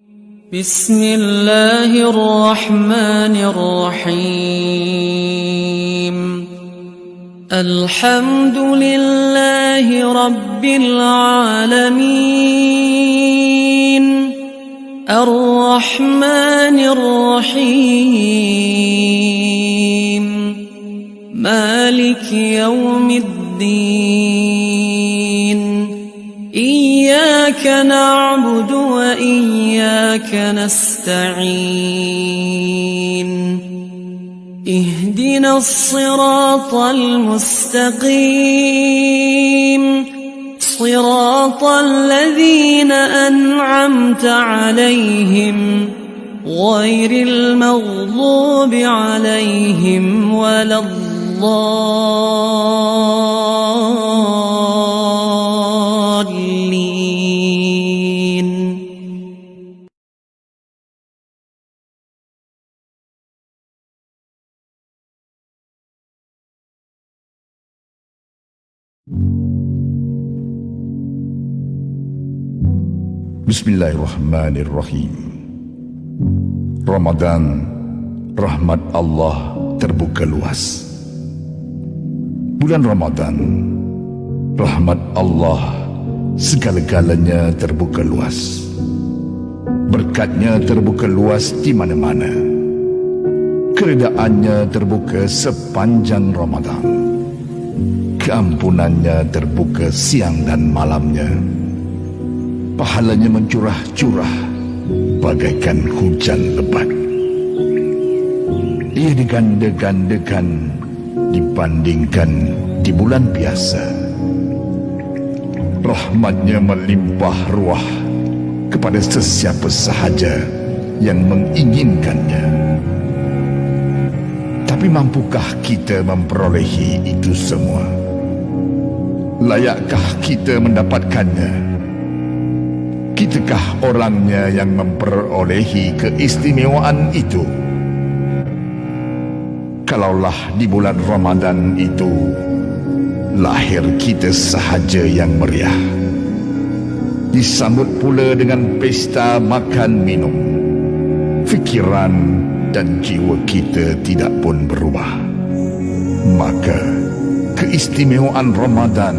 بسم الله الرحمن الرحيم الحمد لله رب العالمين الرحمن الرحيم مالك يوم الدين إياك نعبد وإياك نستعين اهدنا الصراط المستقيم صراط الذين أنعمت عليهم غير المغضوب عليهم ولا الضالين. Bismillahirrahmanirrahim. Ramadan, rahmat Allah terbuka luas. Bulan Ramadan, rahmat Allah segala-galanya terbuka luas. Berkatnya terbuka luas di mana-mana. Keredaannya terbuka sepanjang Ramadan. Keampunannya terbuka siang dan malamnya. Pahalanya mencurah-curah bagaikan hujan lebat. Ia diganda-gandakan dibandingkan di bulan biasa. Rahmatnya melimpah ruah kepada sesiapa sahaja yang menginginkannya. Tapi mampukah kita memperolehi itu semua? Layakkah kita mendapatkannya? Kitakah orangnya yang memperolehi keistimewaan itu? Kalaulah di bulan Ramadan itu lahir kita sahaja yang meriah, disambut pula dengan pesta makan minum, fikiran dan jiwa kita tidak pun berubah, maka keistimewaan Ramadan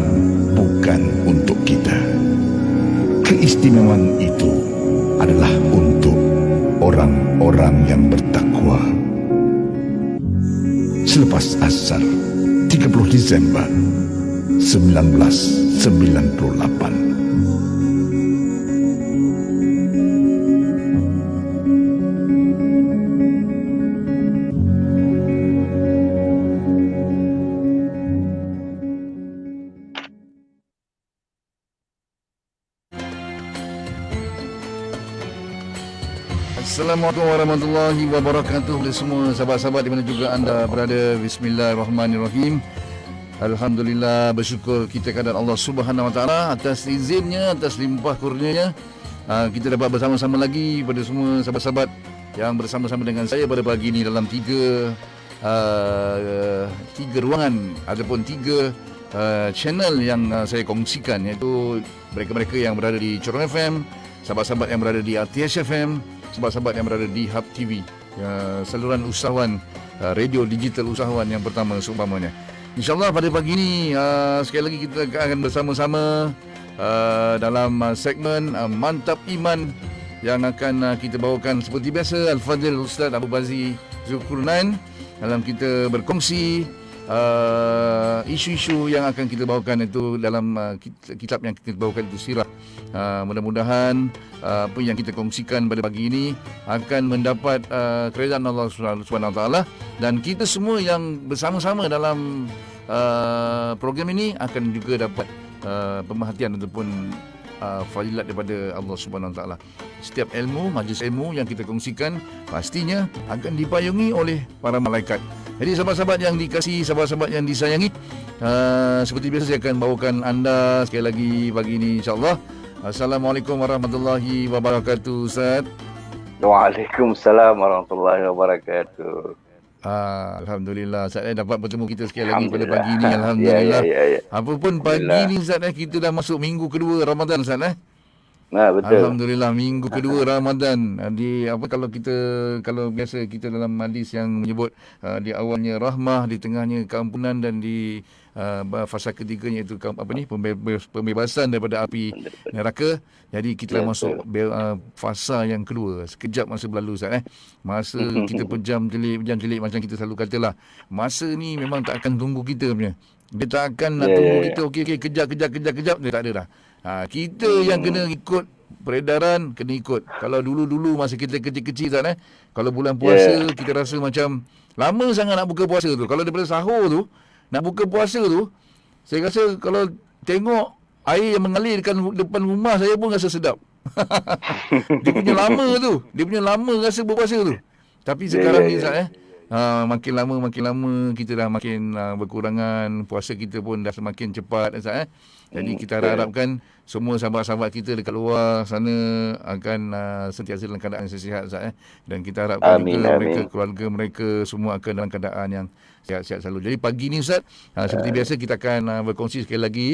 bukan untuk kita. Keistimewaan itu adalah untuk orang-orang yang bertakwa. Selepas asar 30 Disember 1998. Assalamualaikum warahmatullahi wabarakatuh kepada semua sahabat-sahabat di mana juga anda berada. Bismillahirrahmanirrahim. Alhamdulillah, bersyukur kita kepada Allah Subhanahu Wa Taala atas izinnya, atas limpah kurnianya. Kita dapat bersama-sama lagi pada semua sahabat-sahabat yang bersama-sama dengan saya pada pagi ini dalam tiga ruangan ataupun tiga channel yang saya kongsikan, iaitu mereka-mereka yang berada di Corong FM, sahabat-sahabat yang berada di RTS FM, sahabat-sahabat yang berada di Hub TV, saluran usahawan, radio digital usahawan yang pertama seumpamanya. InsyaAllah pada pagi ini sekali lagi kita akan bersama-sama dalam segmen Mantap Iman yang akan kita bawakan seperti biasa. Al-Fadhil Ustaz Abu Bazi Zulkarnain dalam kita berkongsi isu-isu yang akan kita bawakan itu dalam kitab yang kita bawakan itu sirah. Mudah-mudahan apa yang kita kongsikan pada pagi ini akan mendapat keridaan Allah Subhanahu Wa Taala, dan kita semua yang bersama-sama dalam program ini akan juga dapat pemerhatian ataupun fadilat daripada Allah Subhanahu Wa Taala. Setiap ilmu, majlis ilmu yang kita kongsikan pastinya akan dipayungi oleh para malaikat. Jadi sahabat-sahabat yang dikasihi, sahabat-sahabat yang disayangi, seperti biasa saya akan bawakan anda sekali lagi pagi ini insya-Allah. Assalamualaikum warahmatullahi wabarakatuh, Ustaz. Waalaikumsalam warahmatullahi wabarakatuh. Alhamdulillah, Ustaz dapat bertemu kita sekali lagi pada pagi ini. Alhamdulillah. Ya. Apapun pagi ini Ustaz, kita dah masuk minggu kedua Ramadan, Ustaz. Betul. Alhamdulillah minggu kedua Ramadan. Di apa kalau biasa kita dalam hadis yang menyebut di awalnya rahmah, di tengahnya keampunan dan di fasa ketiganya itu pembebasan daripada api neraka. Jadi kita dah Ya, masuk betul. fasa yang kedua. Sekejap masa berlalu Ustaz. Masa kita pejam celik macam kita selalu katalah. Masa ni memang tak akan tunggu kita punya. Dia tak akan nak Ya, ya, tunggu ya. kita okey kejap dia tak ada dah. Kita yang Hmm. kena ikut peredaran, kena ikut. Kalau dulu-dulu masa kita kecil-kecil Zat, kalau bulan Ya. puasa kita rasa macam lama sangat nak buka puasa tu. Kalau daripada sahur tu nak buka puasa tu, saya rasa kalau tengok air yang mengalir depan rumah saya pun rasa sedap. Dia punya lama rasa berpuasa tu. Tapi Ya, ya, sekarang ni ya. Zat, makin lama kita dah makin berkurangan, puasa kita pun dah semakin cepat Zat. Jadi kita Betul. harapkan semua sahabat-sahabat kita dekat luar sana akan sentiasa dalam keadaan sihat Zat. Dan kita harapkan Amin, juga mereka, amin. keluarga mereka semua akan dalam keadaan yang sihat-sihat selalu. Jadi pagi ni Ustaz, seperti biasa kita akan berkongsi sekali lagi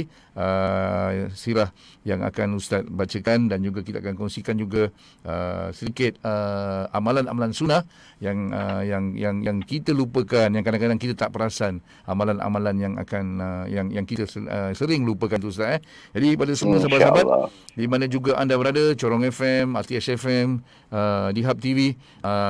sirah yang akan Ustaz bacakan, dan juga kita akan kongsikan juga sedikit amalan-amalan sunnah yang kita lupakan, yang kadang-kadang kita tak perasan, amalan-amalan yang akan yang kita sering lupakan tu Ustaz. Jadi pada semua sahabat-sahabat InsyaAllah. di mana juga anda berada, Corong FM, RTS FM, di Hub TV,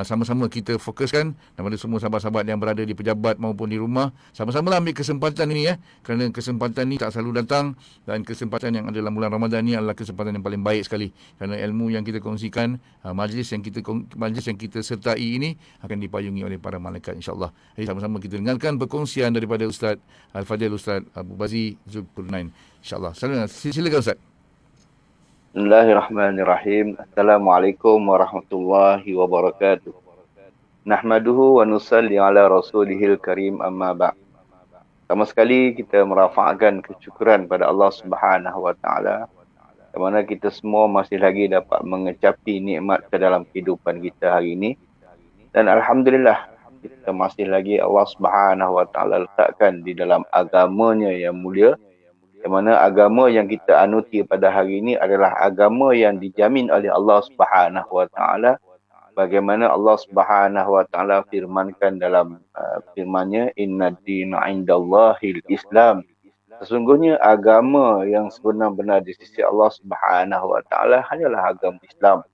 sama-sama kita fokuskan, dan pada semua sahabat-sahabat yang berada di pejabat maupun di rumah, sama-sama ambil kesempatan ini kerana kesempatan ini tak selalu datang, dan kesempatan yang ada dalam bulan Ramadan ini adalah kesempatan yang paling baik sekali, kerana ilmu yang kita kongsikan, majlis yang kita sertai ini akan dipayungi oleh para malaikat insya-Allah. Jadi sama-sama kita dengarkan perkongsian daripada Ustaz Al-Fadil, Ustaz Abu Bazi Zulkarnain insya-Allah. Silakan Ustaz. Bismillahirrahmanirrahim. Assalamualaikum warahmatullahi wabarakatuh. Nahmaduhu wa nusalli ala rasulihil karim amma ba'. Pertama sekali kita merafa'kan kesyukuran pada Allah Subhanahu wa taala, di mana kita semua masih lagi dapat mengecapi nikmat ke dalam kehidupan kita hari ini. Dan alhamdulillah kita masih lagi Allah Subhanahu wa taala letakkan di dalam agamanya yang mulia, di mana agama yang kita anuti pada hari ini adalah agama yang dijamin oleh Allah Subhanahu wa taala, bagaimana Allah Subhanahu wa taala firmankan dalam firman-Nya, inna dina 'indallahil Islam. Sesungguhnya agama yang sebenar-benar di sisi Allah Subhanahu wa taala hanyalah agama Islam.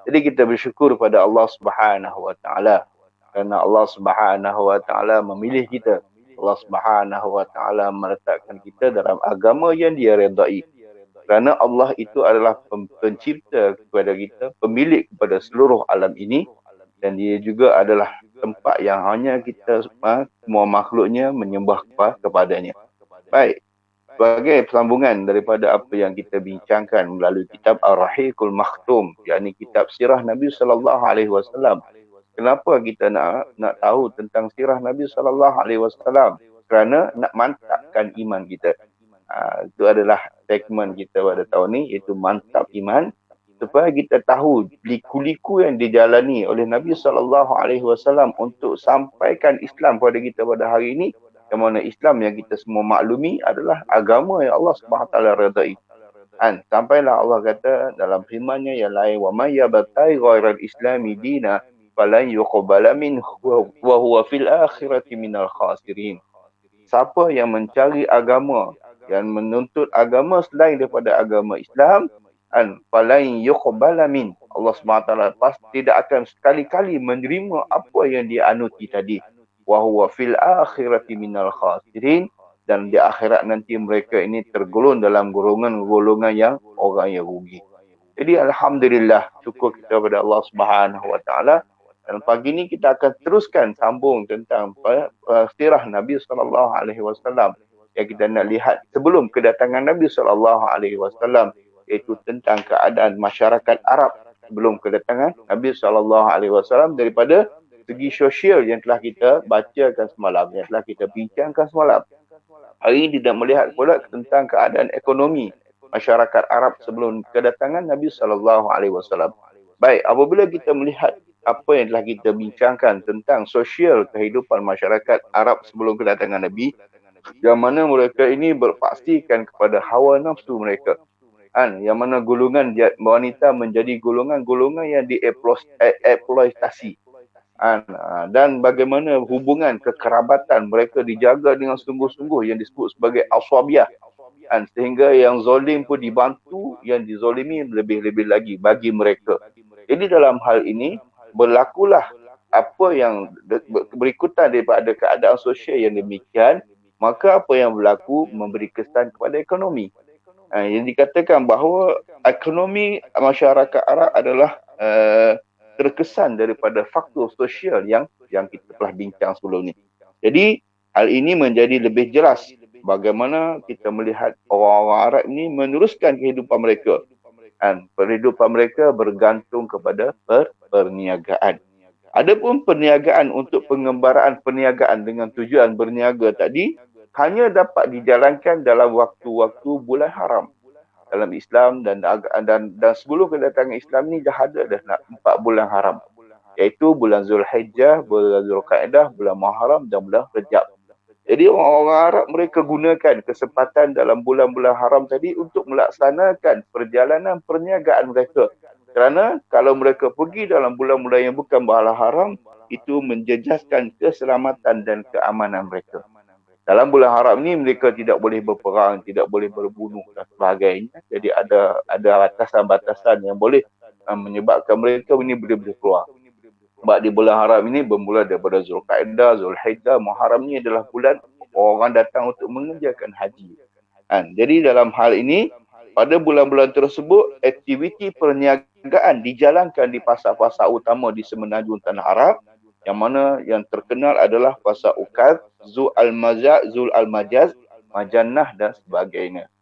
Jadi kita bersyukur pada Allah Subhanahu wa taala kerana Allah Subhanahu wa taala memilih kita. Allah Subhanahu wa taala meletakkan kita dalam agama yang Dia redai. Kerana Allah itu adalah pencipta kepada kita, pemilik kepada seluruh alam ini, dan Dia juga adalah tempat yang hanya kita semua makhluknya menyembah kepadanya. Baik, sebagai sambungan daripada apa yang kita bincangkan melalui kitab Ar-Rahiqul Makhtum, yakni kitab sirah Nabi sallallahu alaihi wasallam. Kenapa kita nak tahu tentang sirah Nabi sallallahu alaihi wasallam? Kerana nak mantapkan iman kita. Itu adalah segmen kita pada tahun ni, iaitu mantap iman, supaya kita tahu liku-liku yang dijalani oleh Nabi SAW untuk sampaikan Islam kepada kita pada hari ini, yang mana Islam yang kita semua maklumi adalah agama yang Allah SWT redai. Sampailah Allah kata dalam firman-Nya yang lain, wa may yabtaghi ghairal islami dina falan yuqbala minhu wa huwa fil akhirati minal khasirin. Siapa yang mencari agama, yang menuntut agama selain daripada agama Islam, falan yuqbala min, Allah SWT pasti tidak akan sekali-kali menerima apa yang dia anuti tadi. Wa huwa fil akhirati minal khasirin, dan di akhirat nanti mereka ini tergolong dalam golongan yang orang yang rugi. Jadi alhamdulillah, syukur kita kepada Allah Subhanahu wa taala. Dan pagi ini kita akan teruskan sambung tentang sirah Nabi sallallahu alaihi wasallam yang kita nak lihat sebelum kedatangan Nabi sallallahu alaihi wasallam, iaitu tentang keadaan masyarakat Arab sebelum kedatangan Nabi sallallahu alaihi wasallam, daripada segi sosial yang telah kita bacakan semalam, yang telah kita bincangkan semalam. Hari ini tidak melihat pula tentang keadaan ekonomi masyarakat Arab sebelum kedatangan Nabi sallallahu alaihi wasallam. Baik, apabila kita melihat apa yang telah kita bincangkan tentang sosial kehidupan masyarakat Arab sebelum kedatangan Nabi, yang mana mereka ini berpaksikan kepada hawa nafsu mereka. Yang mana golongan wanita menjadi golongan-golongan yang dieksploitasi. Dan bagaimana hubungan kekerabatan mereka dijaga dengan sungguh-sungguh yang disebut sebagai aswabiah. Sehingga yang zalim pun dibantu, yang dizalimi lebih-lebih lagi bagi mereka. Jadi dalam hal ini berlakulah apa yang berikutan daripada keadaan sosial yang demikian, maka apa yang berlaku memberi kesan kepada ekonomi. Yang dikatakan bahawa ekonomi masyarakat Arab adalah terkesan daripada faktor sosial yang kita telah bincang sebelum ni. Jadi hal ini menjadi lebih jelas bagaimana kita melihat orang-orang Arab ini meneruskan kehidupan mereka. Kehidupan mereka bergantung kepada perniagaan. Adapun perniagaan untuk pengembaraan perniagaan dengan tujuan berniaga tadi hanya dapat dijalankan dalam waktu-waktu bulan haram dalam Islam, dan sebelum kedatangan Islam ni dah ada 4 bulan haram, iaitu bulan Zulhijjah, bulan Zulqa'dah, bulan Muharram dan bulan Rajab. Jadi orang-orang Arab mereka gunakan kesempatan dalam bulan-bulan haram tadi untuk melaksanakan perjalanan perniagaan mereka. Kerana kalau mereka pergi dalam bulan-bulan yang bukan bulan haram, itu menjejaskan keselamatan dan keamanan mereka. Dalam bulan haram ni mereka tidak boleh berperang, tidak boleh berbunuh dan sebagainya. Jadi ada batasan-batasan yang boleh menyebabkan mereka ini boleh keluar. Sebab di bulan haram ini bermula daripada Zulqa'dah, Zulhijjah, Muharram ni adalah bulan orang datang untuk mengerjakan haji. Jadi dalam hal ini, pada bulan-bulan tersebut, aktiviti perniagaan dijalankan di pasar-pasar utama di semenanjung Tanah Arab, yang mana yang terkenal adalah pasar Ukaz, Zul Al-Majaz, Majannah dan sebagainya.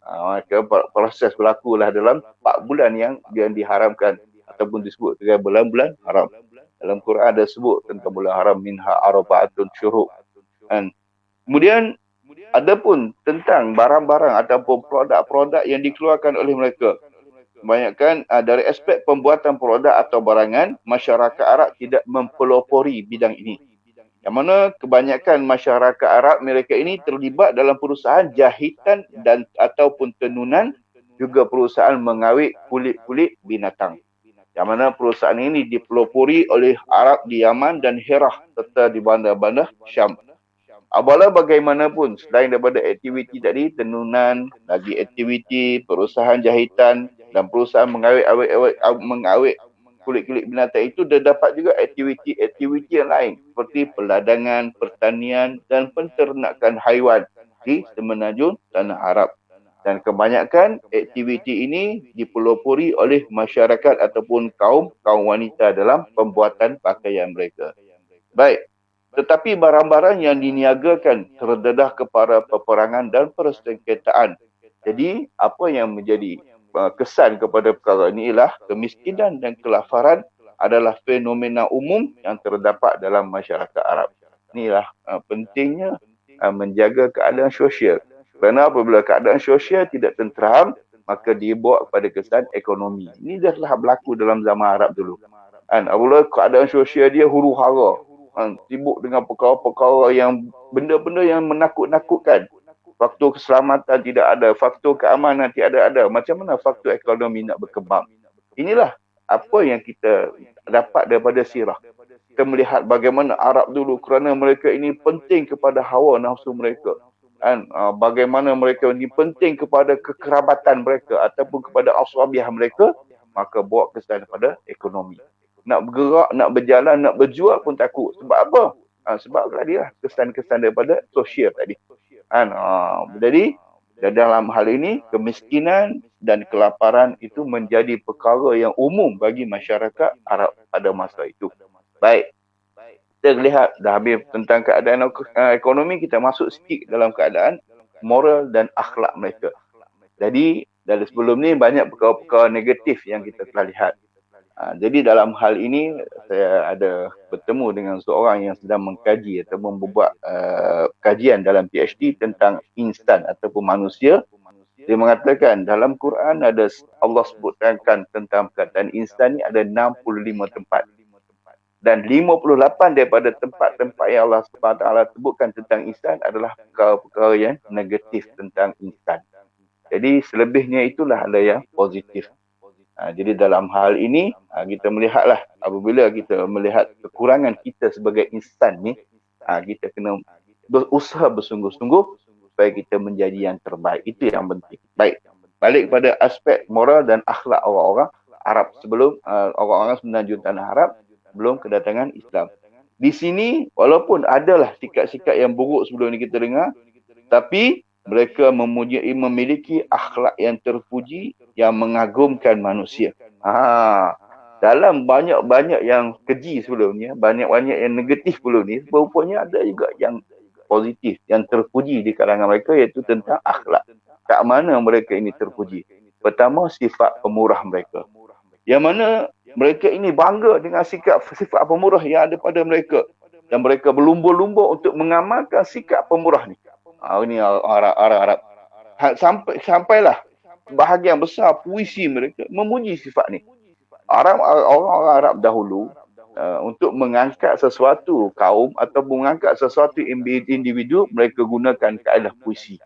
Proses berlakulah dalam 4 bulan yang diharamkan ataupun disebut sebagai bulan-bulan haram. Dalam Quran ada sebut tentang bulan haram, minha arba'atun syuhur. Kemudian adapun tentang barang-barang ataupun produk-produk yang dikeluarkan oleh mereka. Kebanyakan dari aspek pembuatan produk atau barangan, masyarakat Arab tidak mempelopori bidang ini. Yang mana kebanyakan masyarakat Arab mereka ini terlibat dalam perusahaan jahitan dan ataupun tenunan, juga perusahaan mengawet kulit-kulit binatang. Yang mana perusahaan ini dipelopori oleh Arab di Yaman dan Hirah serta di bandar-bandar Syam. Apalah bagaimanapun, selain daripada aktiviti tadi, tenunan, lagi aktiviti perusahaan jahitan dan perusahaan mengawet kulit-kulit binatang itu, dapat juga aktiviti-aktiviti yang lain seperti peladangan, pertanian dan penternakan haiwan di semenanjung Tanah Arab. Dan kebanyakan aktiviti ini dipelopori oleh masyarakat ataupun kaum wanita dalam pembuatan pakaian mereka. Baik. Tetapi barang-barang yang diniagakan terdedah kepada peperangan dan persengketaan. Jadi, apa yang menjadi kesan kepada perkara ini ialah kemiskinan dan kelaparan adalah fenomena umum yang terdapat dalam masyarakat Arab. Inilah pentingnya menjaga keadaan sosial. Kerana apabila keadaan sosial tidak tenteram, maka dia bawa kepada kesan ekonomi. Ini dah telah berlaku dalam zaman Arab dulu. Apabila keadaan sosial dia huru-hara, sibuk dengan perkara-perkara yang benda-benda yang menakut-nakutkan. Faktor keselamatan tidak ada, faktor keamanan tidak ada. Macam mana faktor ekonomi nak berkembang? Inilah apa yang kita dapat daripada sirah. Kita melihat bagaimana Arab dulu, kerana mereka ini penting kepada hawa nafsu mereka. Bagaimana mereka ini penting kepada kekerabatan mereka ataupun kepada aswabiah mereka, maka bawa kesan pada ekonomi. Nak bergerak, nak berjalan, nak berjual pun takut. Sebab apa? Sebab tadi lah kesan-kesan daripada sosial tadi. Jadi dalam hal ini, kemiskinan dan kelaparan itu menjadi perkara yang umum bagi masyarakat Arab pada masa itu. Baik, kita lihat dah habis tentang keadaan ekonomi, kita masuk sikit dalam keadaan moral dan akhlak mereka. Jadi dari sebelum ni banyak perkara-perkara negatif yang kita telah lihat. Jadi dalam hal ini saya ada bertemu dengan seorang yang sedang mengkaji atau membuat kajian dalam PhD tentang insan ataupun manusia. Dia mengatakan dalam Quran ada Allah sebutkan tentang perkataan insan ni ada 65 tempat. Dan 58 daripada tempat-tempat yang Allah SWT sebutkan tentang insan adalah perkara-perkara yang negatif tentang insan. Jadi selebihnya itulah ada yang positif. Jadi dalam hal ini kita melihatlah apabila kita melihat kekurangan kita sebagai insan ni, kita kena berusaha bersungguh-sungguh supaya kita menjadi yang terbaik. Itu yang penting. Baik. Balik kepada aspek moral dan akhlak orang-orang Arab sebelum orang-orang semenanjung tanah Arab sebelum kedatangan Islam. Di sini walaupun adalah sikap-sikap yang buruk sebelum ni kita dengar, tapi mereka memiliki akhlak yang terpuji yang mengagumkan manusia. Dalam banyak-banyak yang keji sebelumnya, banyak-banyak yang negatif sebelum ni, rupanya ada juga yang positif, yang terpuji di kalangan mereka, iaitu tentang akhlak. Kat mana mereka ini terpuji? Pertama, sifat pemurah mereka. Yang mana mereka ini bangga dengan sifat pemurah yang ada pada mereka. Dan mereka berlumba-lumba untuk mengamalkan sikap pemurah ni. Ini Arab. Sampailah bahagian besar puisi mereka memuji sifat ni. Orang-orang Arab dahulu untuk mengangkat sesuatu kaum atau mengangkat sesuatu individu, mereka gunakan kaedah puisi.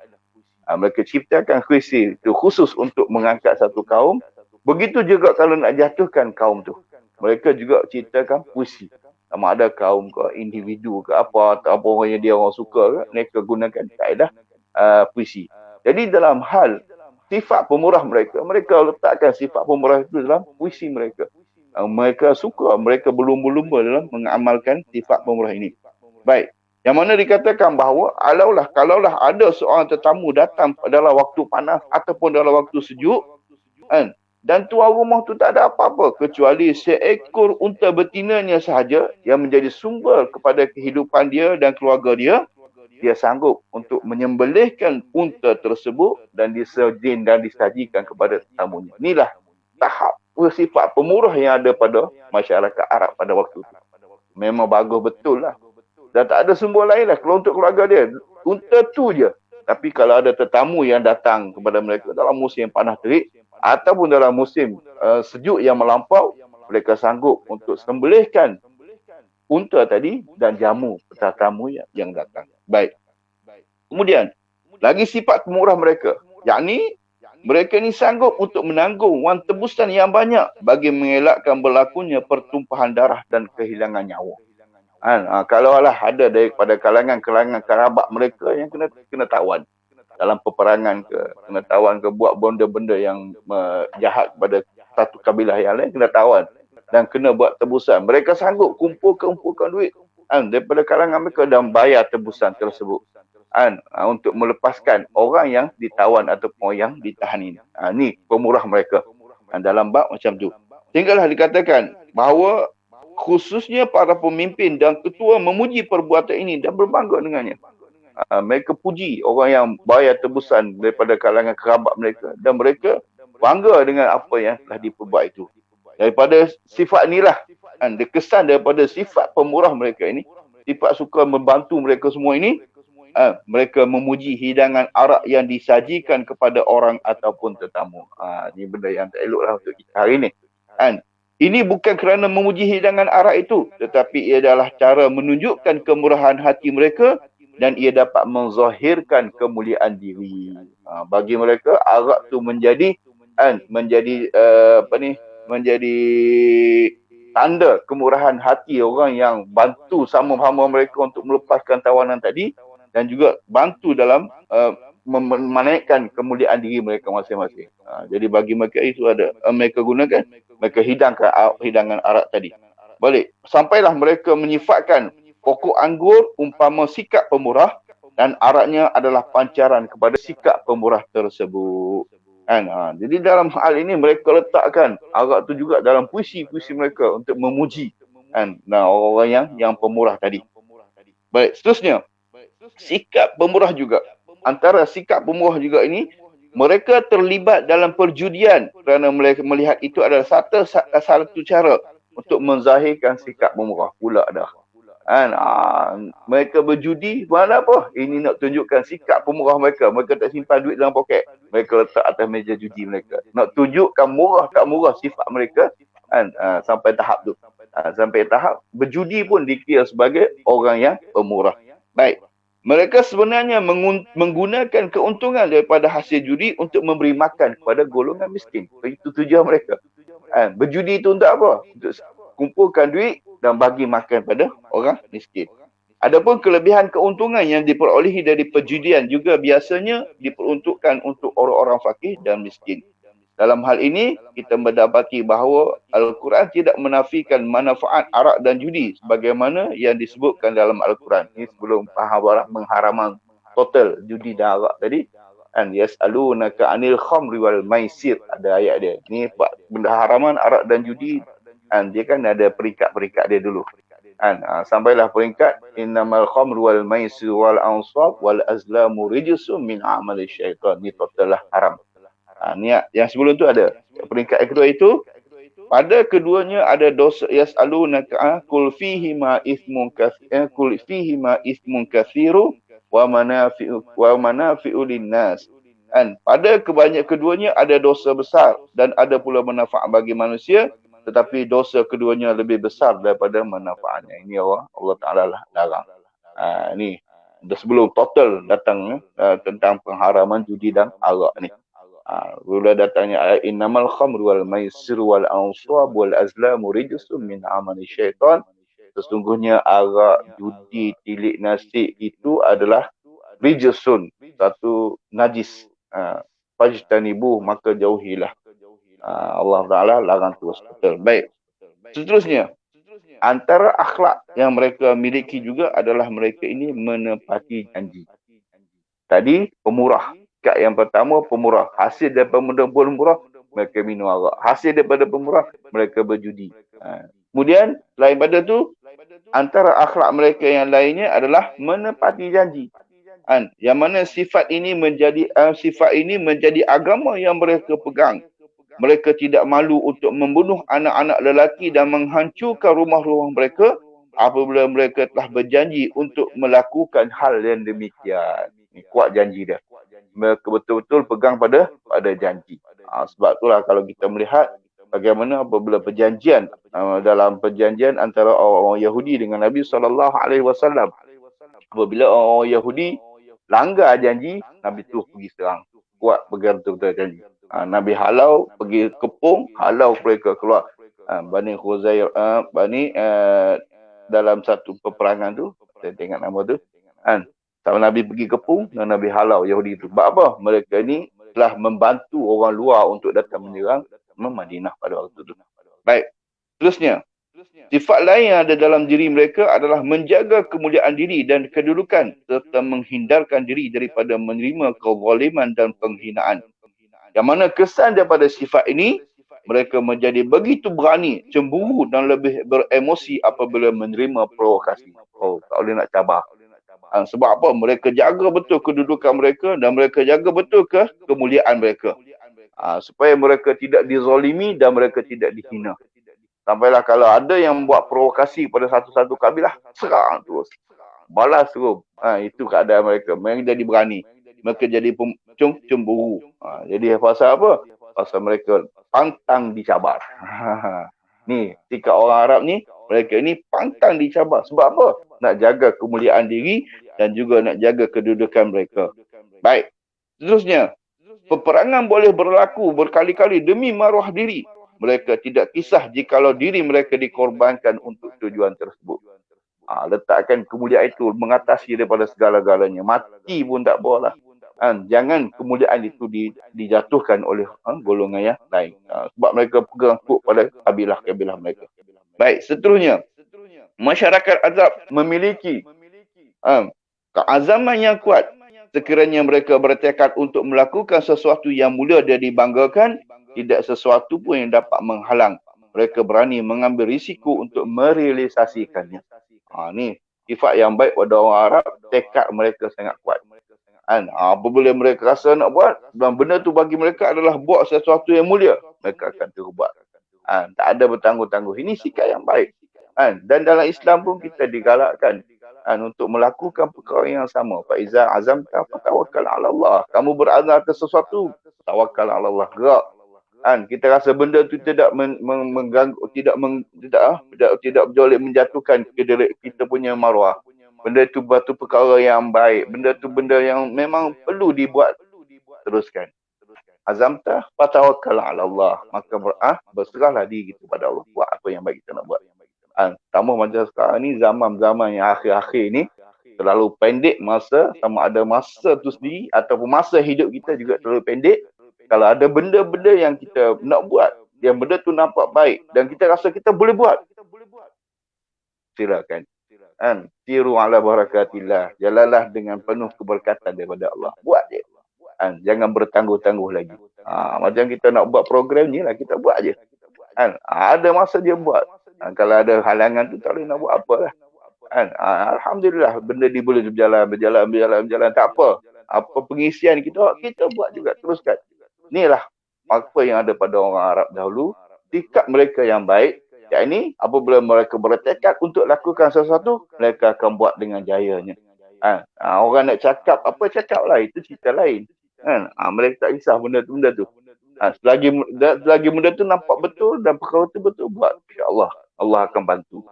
Mereka ciptakan puisi itu khusus untuk mengangkat satu kaum. Begitu juga kalau nak jatuhkan kaum tu, mereka juga ciptakan puisi. Sama ada kaum ke, individu ke apa, atau apa orang yang dia orang suka ke, mereka gunakan kaedah puisi. Jadi dalam hal sifat pemurah mereka, mereka letakkan sifat pemurah itu dalam puisi mereka. Mereka suka, mereka berlumba-lumba dalam mengamalkan sifat pemurah ini. Baik. Yang mana dikatakan bahawa kalaulah ada seorang tetamu datang dalam waktu panas ataupun dalam waktu sejuk, dan tuan rumah tu tak ada apa-apa kecuali seekor unta betinanya sahaja yang menjadi sumber kepada kehidupan dia dan keluarga dia, dia sanggup untuk menyembelihkan unta tersebut dan disajikan kepada tetamunya. Inilah tahap sifat pemurah yang ada pada masyarakat Arab pada waktu itu. Memang bagus betul lah. Dan tak ada sumber lain lah kalau untuk keluarga dia. Unta tu je. Tapi kalau ada tetamu yang datang kepada mereka dalam musim panas terik ataupun dalam musim sejuk yang melampau, mereka sanggup untuk sembelihkan unta tadi dan jamu tetamu yang datang. Baik. Kemudian, lagi sifat pemurah mereka. Yakni, mereka ni sanggup untuk menanggung wang tebusan yang banyak bagi mengelakkan berlakunya pertumpahan darah dan kehilangan nyawa. Kalau lah ada daripada kalangan kerabat mereka yang kena tawan dalam peperangan ke, kena tawan ke, buat benda-benda yang jahat kepada satu kabilah yang lain, kena tawan dan kena buat tebusan. Mereka sanggup kumpulkan duit daripada kalangan mereka dan bayar tebusan tersebut untuk melepaskan orang yang ditawan ataupun yang ditahan ini. Ni pemurah mereka dalam bab macam tu. Sehinggalah dikatakan bahawa khususnya para pemimpin dan ketua memuji perbuatan ini dan berbangga dengannya. Mereka puji orang yang bayar tebusan daripada kalangan kerabat mereka dan mereka bangga dengan apa yang telah diperbuat itu. Daripada sifat inilah, kesan daripada sifat pemurah mereka ini, sifat suka membantu mereka semua ini, mereka memuji hidangan arak yang disajikan kepada orang ataupun tetamu. Ini benda yang tak eloklah untuk kita hari ini. Ini bukan kerana memuji hidangan arak itu, tetapi ia adalah cara menunjukkan kemurahan hati mereka dan ia dapat menzahirkan kemuliaan diri. Bagi mereka arak tu menjadi tanda kemurahan hati orang yang bantu sama-sama mereka untuk melepaskan tawanan tadi dan juga bantu dalam menaikkan kemuliaan diri mereka masing-masing. Jadi bagi mereka itu ada mereka gunakan, mereka hidangkan hidangan arak tadi. Balik, sampailah mereka menyifatkan pokok anggur umpama sikap pemurah dan araknya adalah pancaran kepada sikap pemurah tersebut. Jadi dalam hal ini mereka letakkan arak tu juga dalam puisi-puisi mereka untuk memuji orang-orang yang pemurah tadi. Baik, seterusnya sikap pemurah juga. Antara sikap pemurah juga ini, mereka terlibat dalam perjudian kerana mereka melihat itu adalah satu cara untuk menzahirkan sikap pemurah pula dah. Mereka berjudi, mana apa? Ini nak tunjukkan sikap pemurah mereka. Mereka tak simpan duit dalam poket. Mereka letak atas meja judi mereka. Nak tunjukkan murah tak murah sifat mereka sampai tahap tu. Sampai tahap berjudi pun dikira sebagai orang yang pemurah. Baik. Mereka sebenarnya menggunakan keuntungan daripada hasil judi untuk memberi makan kepada golongan miskin. Itu tujuan mereka. Berjudi itu untuk apa? Untuk kumpulkan duit dan bagi makan pada orang miskin. Adapun kelebihan keuntungan yang diperolehi dari perjudian juga biasanya diperuntukkan untuk orang-orang fakir dan miskin. Dalam hal ini, kita mendapati bahawa Al-Quran tidak menafikan manfaat arak dan judi sebagaimana yang disebutkan dalam Al-Quran. Ini sebelum mengharaman total judi dan arak tadi. And yas'alunaka 'anil khamri wal maisir, ada ayat dia. Ini benda haraman arak dan judi, and dia kan ada peringkat-peringkat dia dulu. Sampailah peringkat innamal khamru wal maisir wal ansab wal azlamu rijsum min amali syaitan. Ini total lah haram. Niat yang sebelum tu ada. Peringkat yang kedua itu, pada keduanya ada dosa. Yas'alunaka kul fihi ma ithmun kathiru wa manafi'u linnas. Pada keduanya ada dosa besar dan ada pula manfaat bagi manusia, tetapi dosa keduanya lebih besar daripada manfaatnya. Ini Allah Ta'ala lah larang. Ini dah sebelum total datang tentang pengharaman judi dan arak ni. Bila datangnya ayat innamal khamru wal maisir wal ansab wal azlamu rijsum min amali syaitan. Sesungguhnya arak, judi, tilik nasi itu adalah rijsun, satu najis. Fajtanibuh, maka jauhilah. Allah Ta'ala larang terus. Betul. Baik. Seterusnya, antara akhlak yang mereka miliki juga adalah mereka ini menepati janji. Tadi pemurah. Kat yang pertama pemurah. Hasil daripada pemurah, mereka minum arak. Hasil daripada pemurah, mereka berjudi. Kemudian lain pada tu, antara akhlak mereka yang lainnya adalah menepati janji. Yang mana sifat ini menjadi agama yang mereka pegang. Mereka tidak malu untuk membunuh anak-anak lelaki dan menghancurkan rumah-rumah mereka apabila mereka telah berjanji untuk melakukan hal yang demikian. Ini kuat janji dia. Mereka betul-betul pegang pada janji. Sebab itulah kalau kita melihat bagaimana apabila perjanjian dalam perjanjian antara orang Yahudi dengan Nabi SAW. Apabila orang Yahudi langgar janji, Nabi tu pergi serang. Kuat pegang betul-betul janji. Nabi halau, pergi kepung, halau mereka keluar. Bani Khuzair, dalam satu peperangan tu, saya tengok nama tu. Sama Nabi pergi kepung dan Nabi halau Yahudi itu. Sebab apa? Mereka ni telah membantu orang luar untuk datang menyerang Madinah pada waktu itu. Baik. Terusnya, sifat lain yang ada dalam diri mereka adalah menjaga kemuliaan diri dan kedudukan serta menghindarkan diri daripada menerima kezaliman dan penghinaan. Yang mana kesan daripada sifat ini, mereka menjadi begitu berani, cemburu dan lebih beremosi apabila menerima provokasi. Tak boleh nak cabar. Sebab apa? Mereka jaga betul kedudukan mereka dan mereka jaga betul kemuliaan mereka. Supaya mereka tidak dizalimi dan mereka tidak dihina. Sampailah kalau ada yang buat provokasi pada satu-satu kabilah, serang terus. Balas terus. Itu keadaan mereka. Mereka jadi berani. Mereka jadi cemburu. Jadi pasal apa? Pasal mereka pantang dicabar. Ni, sikap orang Arab ni, mereka ni pantang dicabar. Sebab apa? Nak jaga kemuliaan diri dan juga nak jaga kedudukan mereka. Baik. Seterusnya, peperangan boleh berlaku berkali-kali demi maruah diri. Mereka tidak kisah jikalau diri mereka dikorbankan untuk tujuan tersebut. Letakkan kemuliaan itu mengatasi daripada segala-galanya. Mati pun tak boleh. Jangan kemuliaan itu dijatuhkan oleh golongan yang lain. Sebab mereka pegang kuat pada kabilah-kabilah mereka. Baik, seterusnya. Masyarakat Azab memiliki keazaman yang kuat. Sekiranya mereka bertekad untuk melakukan sesuatu yang mulia dan dibanggakan, tidak sesuatu pun yang dapat menghalang. Mereka berani mengambil risiko untuk merealisasikannya. Ni sifat yang baik pada orang Arab, tekad mereka sangat kuat. Apabila mereka rasa nak buat, dan benda tu bagi mereka adalah buat sesuatu yang mulia, mereka akan terus buat. Tak ada bertangguh-tangguh. Ini sikap yang baik. Dan dalam Islam pun kita digalakkan untuk melakukan perkara yang sama. Faiza azamta fatawakkal 'ala Allah. Kamu berazam atas sesuatu, tawakkal 'ala Allah. Gerak. Kita rasa benda tu tidak mengganggu, tidak menjolek menjatuhkan kita punya maruah. benda tu batu perkara yang baik, benda tu benda yang memang perlu dibuat, teruskan. Azamta fatawakkal ala Allah, maka berserahlah diri kita pada Allah, buat apa yang baik kita nak buat. Tambah macam sekarang ni, zaman-zaman yang akhir-akhir ni terlalu pendek masa, sama ada masa tu sendiri ataupun masa hidup kita juga terlalu pendek. Kalau ada benda-benda yang kita nak buat, yang benda tu nampak baik dan kita rasa kita boleh buat, silakan. Tiru ala barakatillah, jalanlah dengan penuh keberkatan daripada Allah, buat je. Jangan bertangguh-tangguh lagi. Macam kita nak buat program ni lah, kita buat je. Ada masa dia buat. Kalau ada halangan tu, tak boleh nak buat apa lah. Alhamdulillah, benda ni boleh berjalan. Tak apa. Apa pengisian kita buat juga, teruskan. Inilah apa yang ada pada orang Arab dahulu. Sikap mereka yang baik, yakni apabila mereka bertekad untuk lakukan sesuatu, mereka akan buat dengan jayanya. Orang nak cakap apa, cakap lah, itu cerita lain. Mereka tak kisah benda tu. Selagi benda tu nampak betul dan perkara tu betul, buat, insya-Allah Allah akan bantu.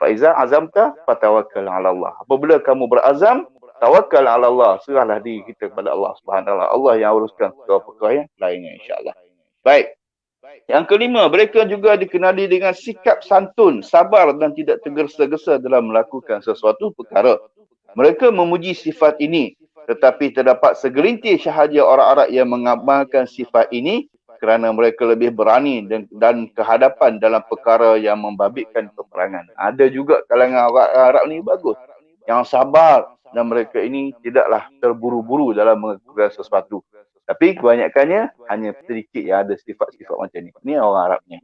Faiza azamta fatawakkal ala Allah. Apabila kamu berazam, tawakkal ala Allah, serahlah diri kita kepada Allah Subhanahu wa taala. Allah yang uruskan segala perkara yang lainnya, insya-Allah. Baik. Yang kelima, mereka juga dikenali dengan sikap santun, sabar dan tidak tergesa-gesa dalam melakukan sesuatu perkara. Mereka memuji sifat ini, tetapi terdapat segelintir sahaja orang Arab yang mengamalkan sifat ini kerana mereka lebih berani dan kehadapan dalam perkara yang membabitkan peperangan. Ada juga kalangan orang Arab ni bagus, yang sabar, dan mereka ini tidaklah terburu-buru dalam melakukan sesuatu. Tapi kebanyakannya hanya sedikit yang ada sifat-sifat macam ni. Ini orang Arabnya.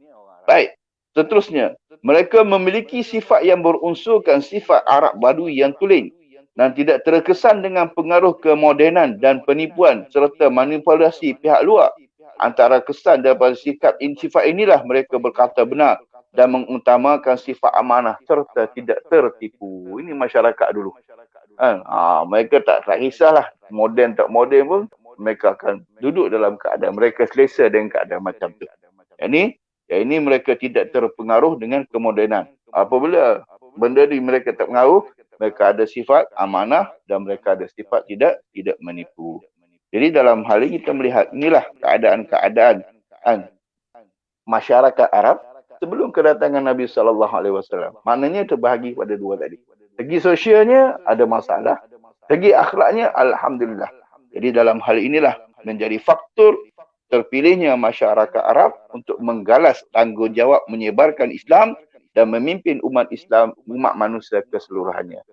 Baik, seterusnya, mereka memiliki sifat yang berunsurkan sifat Arab Badui yang tulen dan tidak terkesan dengan pengaruh kemodenan dan penipuan serta manipulasi pihak luar. Antara kesan daripada sifat inilah mereka berkata benar dan mengutamakan sifat amanah serta tidak tertipu. Ini masyarakat dulu. Mereka tak kisahlah moden tak moden pun, mereka akan duduk dalam keadaan mereka selesa dengan keadaan macam tu. Yang ini mereka tidak terpengaruh dengan kemodenan. Apabila benda ni mereka tak pengaruh, mereka ada sifat amanah dan mereka ada sifat tidak menipu. Jadi dalam hal ini kita melihat inilah keadaan-keadaan masyarakat Arab sebelum kedatangan Nabi SAW. Maknanya terbahagi pada dua tadi. Segi sosialnya ada masalah, segi akhlaknya alhamdulillah. Jadi dalam hal inilah menjadi faktor terpilihnya masyarakat Arab untuk menggalas tanggungjawab menyebarkan Islam dan memimpin umat Islam, umat manusia keseluruhannya.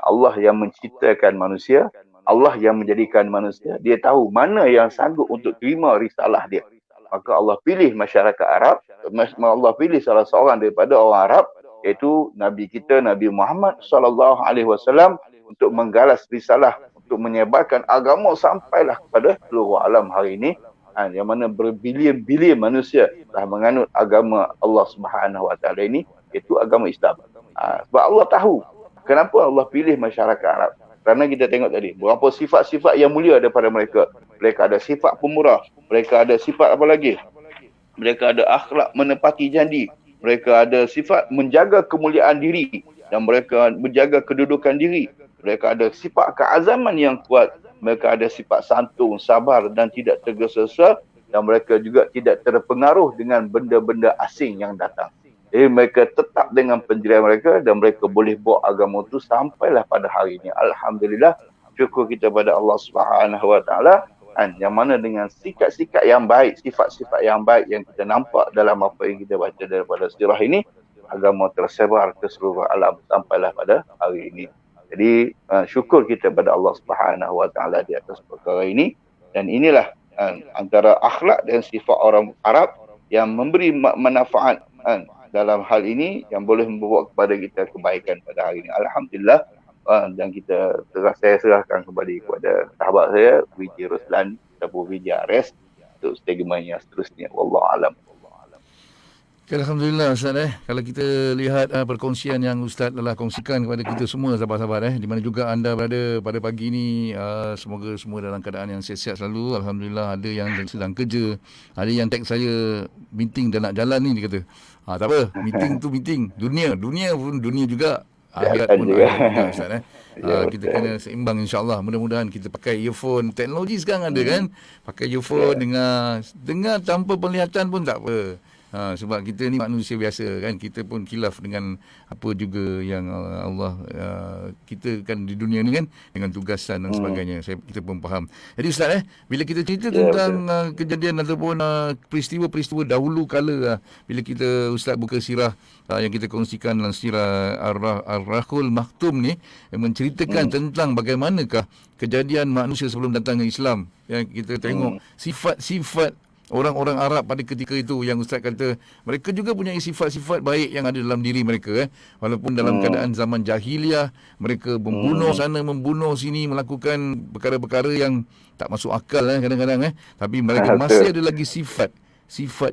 Allah yang menciptakan manusia, Allah yang menjadikan manusia, dia tahu mana yang sanggup untuk terima risalah dia. Maka Allah pilih masyarakat Arab, Allah pilih salah seorang daripada orang Arab, iaitu Nabi kita, Nabi Muhammad SAW, untuk menggalas risalah, untuk menyebarkan agama sampailah kepada seluruh alam hari ini, yang mana berbilion-bilion manusia telah menganut agama Allah Subhanahu Wa Taala ini, iaitu agama Islam. Sebab Allah tahu kenapa Allah pilih masyarakat Arab. Kerana kita tengok tadi, berapa sifat-sifat yang mulia daripada mereka. Mereka ada sifat pemurah. Mereka ada sifat apa lagi? Mereka ada akhlak menepati janji. Mereka ada sifat menjaga kemuliaan diri. Dan mereka menjaga kedudukan diri. Mereka ada sifat keazaman yang kuat. Mereka ada sifat santun, sabar dan tidak tergesa-gesa. Dan mereka juga tidak terpengaruh dengan benda-benda asing yang datang. Jadi mereka tetap dengan pendirian mereka dan mereka boleh bawa agama itu sampailah pada hari ini. Alhamdulillah, syukur kita pada Allah Subhanahu Wa Taala, yang mana dengan sikap-sikap yang baik, sifat-sifat yang baik yang kita nampak dalam apa yang kita baca daripada sejarah ini, agama tersebar ke seluruh alam sampailah pada hari ini. Jadi syukur kita pada Allah Subhanahu Wa Taala di atas perkara ini, dan inilah antara akhlak dan sifat orang Arab yang memberi manfaat dalam hal ini yang boleh membawa kepada kita kebaikan pada hari ini. Alhamdulillah. Dan saya serahkan kembali kepada sahabat saya, Wiji Ruslan ataupun Wiji Ares, untuk statement yang seterusnya. Wallahualam. Okay, Alhamdulillah Ustaz. Kalau kita lihat perkongsian yang Ustaz telah kongsikan kepada kita semua sahabat-sahabat, di mana juga anda berada pada pagi ini, semoga semua dalam keadaan yang sihat-sihat selalu. Alhamdulillah, ada yang sedang kerja, ada yang tag saya meeting dah nak jalan ni, dia kata tak apa, meeting tu meeting, dunia pun dunia juga. akhirat Kesihatan pun juga. akhirat juga Ustaz Ya, kita betul. kena seimbang insya-Allah. Mudah-mudahan kita pakai earphone. Teknologi sekarang ada kan. Pakai earphone Ya. dengar tanpa penglihatan pun tak apa. Sebab kita ni manusia biasa kan, kita pun khilaf dengan apa juga yang Allah kita kan di dunia ni kan, dengan tugasan dan sebagainya. Kita pun faham. Jadi Ustaz bila kita cerita Ya, tentang betul. kejadian ataupun peristiwa-peristiwa dahulu kala, bila kita Ustaz buka sirah yang kita kongsikan dalam sirah Ar-Rahul Maktum ni, yang menceritakan tentang bagaimanakah kejadian manusia sebelum datangnya Islam. Yang kita tengok sifat-sifat orang-orang Arab pada ketika itu, yang Ustaz kata mereka juga punya sifat-sifat baik yang ada dalam diri mereka walaupun dalam keadaan zaman jahiliah, mereka membunuh sana membunuh sini, melakukan perkara-perkara yang tak masuk akal kadang-kadang tapi mereka masih ada lagi sifat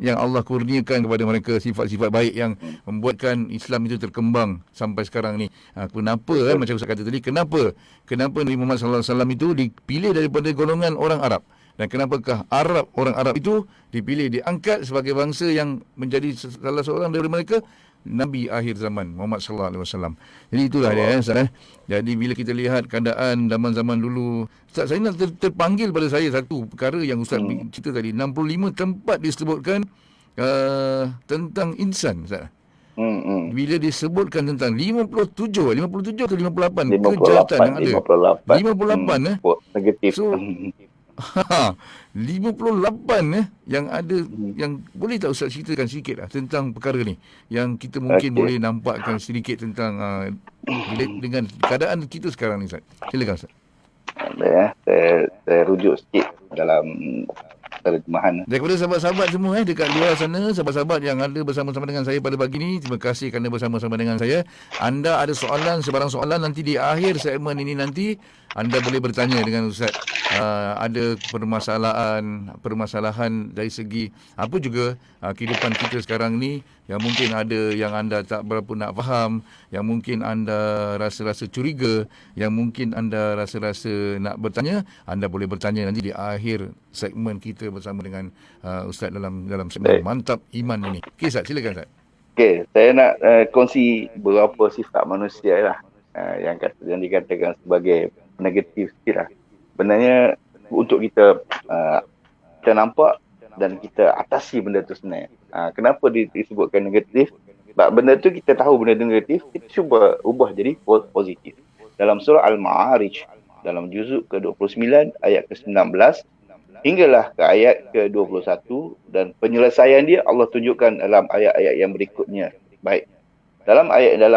yang Allah kurniakan kepada mereka, sifat-sifat baik yang membuatkan Islam itu terkembang sampai sekarang ni. Kenapa macam Ustaz kata tadi, kenapa Nabi Muhammad sallallahu alaihi wasallam itu dipilih daripada golongan orang Arab? Dan kenapakah orang Arab itu dipilih, diangkat sebagai bangsa yang menjadi salah seorang dari mereka Nabi akhir zaman Muhammad sallallahu alaihi wasallam. Jadi itulah dia Ustaz. Jadi bila kita lihat keadaan zaman-zaman dulu, Ustaz, saya nak terpanggil pada saya satu perkara yang Ustaz cerita tadi, 65 tempat disebutkan tentang insan Ustaz. Bila disebutkan tentang 57 atau 58 kejahatan yang ada. 58 negatif. So 58 yang ada, yang boleh tak Ustaz ceritakan sikit tentang perkara ni, yang kita mungkin boleh nampakkan sedikit tentang dengan keadaan kita sekarang ni Ustaz. Silakan Ustaz. Saya rujuk sikit dalam terjemahan. Daripada sahabat-sahabat semua dekat luar sana, sahabat-sahabat yang ada bersama-sama dengan saya pada pagi ni, terima kasih kerana bersama-sama dengan saya. Anda ada soalan, sebarang soalan, nanti di akhir segmen ini nanti anda boleh bertanya dengan Ustaz. Ada permasalahan dari segi apa juga kehidupan kita sekarang ni, yang mungkin ada yang anda tak berapa nak faham, yang mungkin anda rasa-rasa curiga, yang mungkin anda rasa-rasa nak bertanya, anda boleh bertanya nanti di akhir segmen kita bersama dengan Ustaz dalam segmen Mantap Iman ini. Okey Ustaz, silakan Ustaz. Okey, saya nak kongsi beberapa sifat manusia lah yang dikatakan sebagai negatif sikit lah. Sebenarnya untuk kita nampak dan kita atasi benda tu sebenarnya. Kenapa disebutkan negatif? Sebab benda tu kita tahu benda tu negatif, kita cuba ubah jadi positif. Dalam surah Al-Ma'arij, dalam juzuk ke-29 ayat ke-19 hinggalah ke ayat ke-21, dan penyelesaian dia Allah tunjukkan dalam ayat-ayat yang berikutnya. Baik. Dalam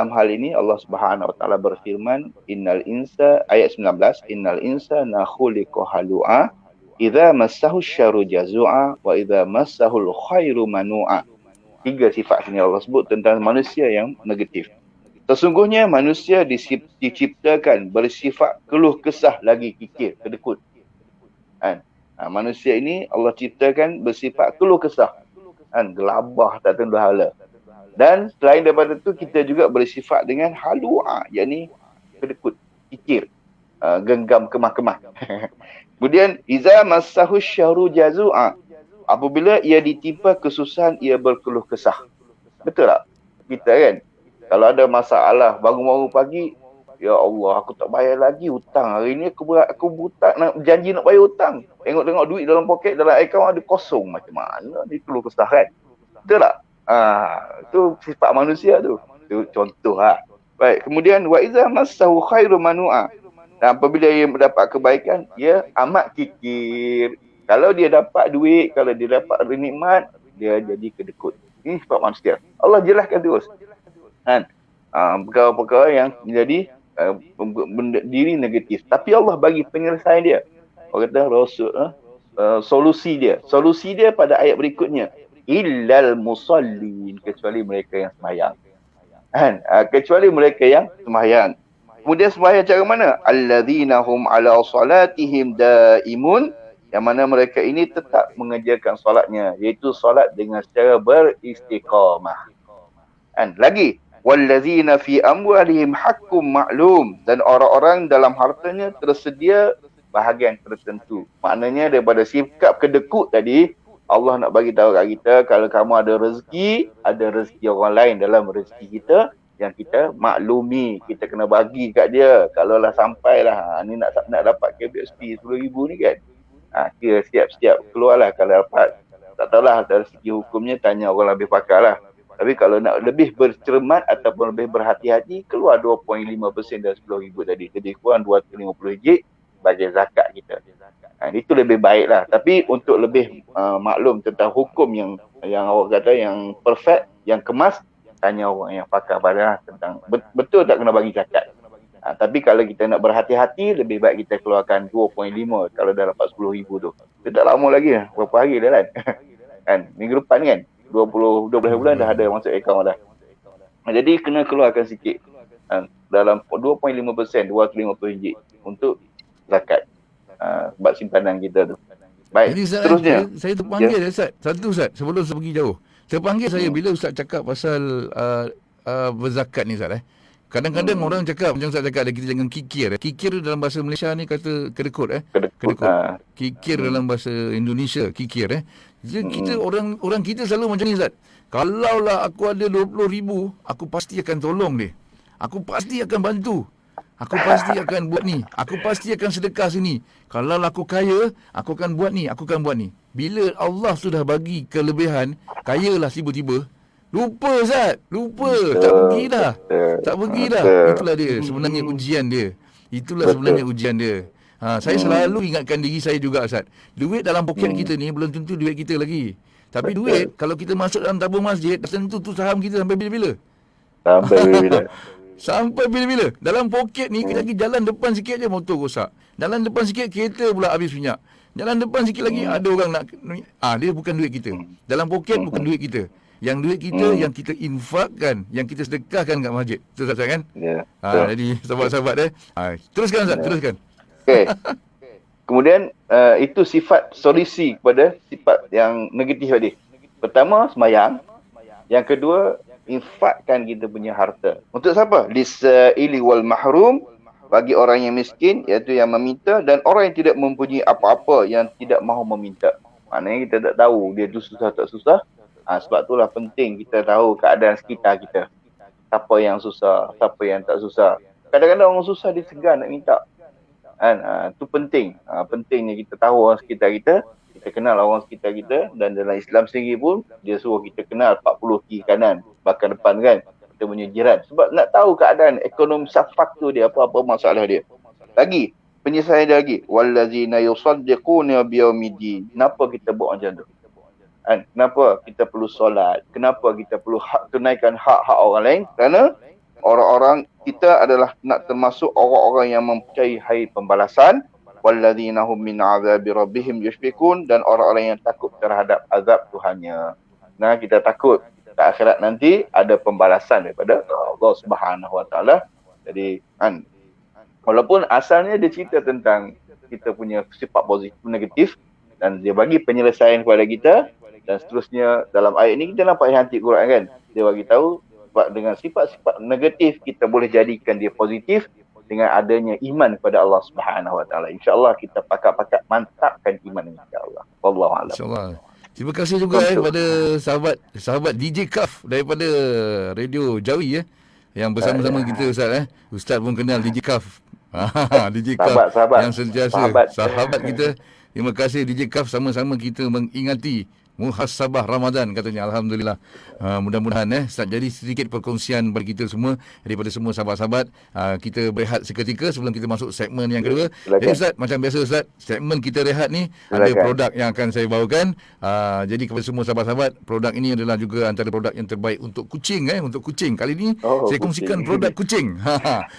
hal ini Allah Subhanahu wa taala berfirman, ayat 19, innal insana khuliqa halu'a idza massahu syarru jazua wa idza massahul khairu manu'a. 3 sifat sini Allah sebut tentang manusia yang negatif. Sesungguhnya manusia diciptakan bersifat keluh kesah lagi kikir, kedekut. Manusia ini Allah ciptakan bersifat keluh kesah, gelabah tak tentu hala. Dan selain daripada itu, kita juga bersifat dengan halu'a, yakni kedekut, kikir, genggam kemah-kemah. Kemudian iza massahu syahru jazua, apabila ia ditimpa kesusahan, ia berkeluh kesah. Betul tak? Kita kan, kalau ada masalah, bangun-bangun pagi, ya Allah, aku tak bayar lagi hutang. Hari ni aku hutang, nak janji nak bayar hutang. Tengok duit dalam poket, dalam akaun ada kosong. Macam mana dia keluh kesah kan? Betul tak? Itu sifat manusia tu. Itu contoh lah. Baik, kemudian wa iza massahu khairu manu'a. Dan apabila ia mendapat kebaikan, dia amat kikir. Kalau dia dapat duit, kalau dia dapat nikmat, dia jadi kedekut. Ini sifat manusia. Allah jelaskan terus. Perkara-perkara yang menjadi diri negatif. Tapi Allah bagi penyelesaian dia. Allah kata solusi dia pada ayat berikutnya, illal musallin, kecuali mereka yang sembahyang. Kecuali mereka yang sembahyang. Kemudian sembahyang cara mana? Alladzina hum ala salatihim daimun, yang mana mereka ini tetap mengerjakan solatnya, iaitu solat dengan secara beristiqamah. Lagi, walladzina fi amwalihim haqqum ma'lum, dan orang-orang dalam hartanya tersedia bahagian tertentu. Maknanya daripada sikap kedekut tadi, Allah nak bagi tahu kat kita, kalau kamu ada rezeki orang lain dalam rezeki kita, yang kita maklumi, kita kena bagi kat dia. Kalau lah sampailah ni nak dapat KBSP 10,000 ni kan, kira siap-siap keluarlah. Kalau dapat, tak tahulah dari segi hukumnya, tanya orang lebih pakar lah. Tapi kalau nak lebih bercermat ataupun lebih berhati-hati, keluar 2.5% dari 10,000 tadi. Jadi kurang RM250 bagi zakat kita. Itu lebih baik lah. Tapi untuk lebih maklum tentang hukum yang awak kata yang perfect, yang kemas, tanya orang yang pakar pada tentang betul tak kena bagi zakat. Tapi kalau kita nak berhati-hati, lebih baik kita keluarkan 2.5 kalau dah dapat 10,000 tu. Itu tak lama lagi, berapa hari dah kan? Minggu depan kan? 12 bulan dah ada masuk akaun dah. Jadi kena keluarkan sikit. Dalam 2.5% RM250 untuk zakat. Sebab simpanan kita tu. Baik, Jadi Ustaz, seterusnya. saya terpanggil Ustaz. Satu Ustaz, sebelum saya pergi jauh. Terpanggil saya bila Ustaz cakap pasal berzakat ni Ustaz. Kadang-kadang orang cakap, macam Ustaz cakap, kita jangan kikir. Kikir dalam bahasa Malaysia ni kata kedekut. Kedekut. Kikir dalam bahasa Indonesia, kikir. Jadi kita orang kita selalu macam ni Ustaz. Kalaulah aku ada 20,000, aku pasti akan tolong dia. Aku pasti akan bantu. Aku pasti akan buat ni. Aku pasti akan sedekah sini. Kalau aku kaya, aku akan buat ni, aku akan buat ni. Bila Allah sudah bagi kelebihan, kayalah tiba-tiba, lupa Ustaz. Lupa. Tak pergi dah. Tak pergi dah. Itulah dia sebenarnya ujian dia. Itulah sebenarnya ujian dia. Saya selalu ingatkan diri saya juga Ustaz. Duit dalam poket kita ni belum tentu duit kita lagi. Tapi duit, kalau kita masuk dalam tabung masjid, tentu tu saham kita sampai bila-bila. Sampai bila-bila. Dalam poket ni, lagi jalan depan sikit je motor rosak. Jalan depan sikit, kereta pula habis minyak. Jalan depan sikit lagi, ada orang nak... dia bukan duit kita. Dalam poket bukan duit kita. Yang duit kita, yang kita infakkan, yang kita sedekahkan kat masjid. Betul Ustaz kan? Ya. Jadi, sahabat-sahabat teruskan Ustaz, teruskan. Okey. Kemudian, itu sifat solusi kepada sifat yang negatif tadi. Pertama, sembahyang. Yang kedua, infakkan kita punya harta. Untuk siapa? Lis-sa'ili wal mahrum, bagi orang yang miskin, iaitu yang meminta, dan orang yang tidak mempunyai apa-apa, yang tidak mahu meminta. Maknanya kita tak tahu dia tu susah tak susah. Sebab itulah penting kita tahu keadaan sekitar kita. Siapa yang susah, siapa yang tak susah. Kadang-kadang orang susah dia segan nak minta. Itu penting. Pentingnya kita tahu orang sekitar kita. Kita kenal orang sekitar kita, dan dalam Islam sendiri pun dia suruh kita kenal 40 kiri kanan, bahkan depan kan, kita punya jiran. Sebab nak tahu keadaan ekonomi faktor dia, apa-apa masalah dia. Lagi, penyelesaian dia lagi. Wallazina yusaddiquna biyaumiddin. Kenapa kita buat macam tu? Kenapa kita perlu solat? Kenapa kita perlu tunaikan hak-hak orang lain? Kerana orang-orang kita adalah nak termasuk orang-orang yang mempercayai hari pembalasan. Walladzina hum min azabi rabbihim yushfikun, dan orang-orang yang takut terhadap azab Tuhannya. Nah, kita takut ke akhirat nanti ada pembalasan daripada Allah Subhanahu Wa Taala. Jadi walaupun asalnya dia cerita tentang kita punya sifat positif negatif, dan dia bagi penyelesaian kepada kita, dan seterusnya dalam ayat ini kita nampak yang hantik Quran kan. Dia bagi tahu dengan sifat-sifat negatif kita boleh jadikan dia positif dengan adanya iman kepada Allah Subhanahu Wa Taala. Insya-Allah kita pakat-pakat mantapkan iman ini, insya-Allah. Wallahu a'lam. Insya-Allah. Terima kasih juga kepada sahabat DJ Kaf daripada Radio Jawi yang bersama-sama kita Ustaz Ustaz pun kenal DJ Kaf. DJ Kaf yang sentiasa sahabat kita. Terima kasih DJ Kaf, sama-sama kita mengingati muhasabah Ramadan katanya. Alhamdulillah. Mudah-mudahan start jadi sedikit perkongsian bagi kita semua, daripada semua sahabat-sahabat. Kita berehat seketika sebelum kita masuk segmen yang kedua. Jadi Ustaz, macam biasa Ustaz, segmen kita rehat ni ada produk yang akan saya bawakan. Jadi kepada semua sahabat-sahabat, produk ini adalah juga antara produk yang terbaik untuk kucing. Untuk kucing. Kali ni saya kongsikan produk kucing.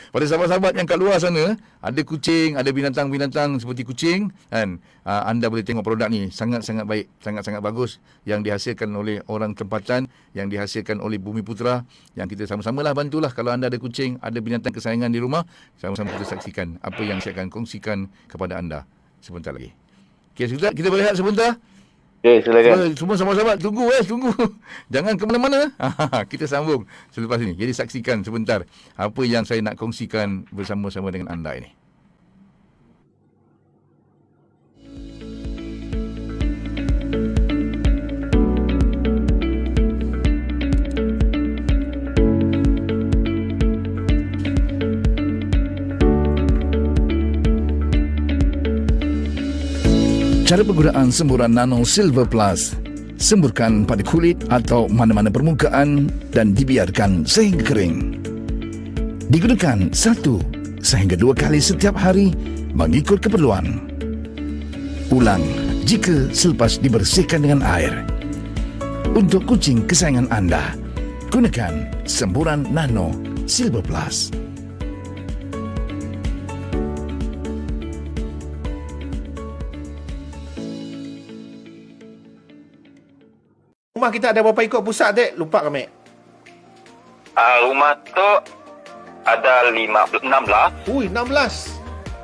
Pada sahabat-sahabat yang kat luar sana, ada kucing, ada binatang-binatang seperti kucing kan. Anda boleh tengok produk ni, sangat-sangat baik, sangat-sangat bagus, yang dihasilkan oleh orang tempatan, yang dihasilkan oleh Bumi Putra, yang kita sama-samalah bantulah. Kalau anda ada kucing, ada binatang kesayangan di rumah, sama-sama kita saksikan apa yang saya akan kongsikan kepada anda sebentar lagi. Okey, Ustaz, kita berehat sebentar. Okey, silakan. Semua sahabat-sahabat tunggu tunggu. Jangan ke mana-mana. Kita sambung selepas ini. Jadi saksikan sebentar apa yang saya nak kongsikan bersama-sama dengan anda ini. Cara penggunaan semburan Nano Silver Plus. Semburkan pada kulit atau mana-mana permukaan dan dibiarkan sehingga kering. Digunakan 1 sehingga 2 kali setiap hari mengikut keperluan. Ulang jika selepas dibersihkan dengan air. Untuk kucing kesayangan anda, gunakan semburan Nano Silver Plus. Rumah kita ada berapa ekor pusat, Dek? Lupa kami. Rumah tu ada 16. Ui, 16.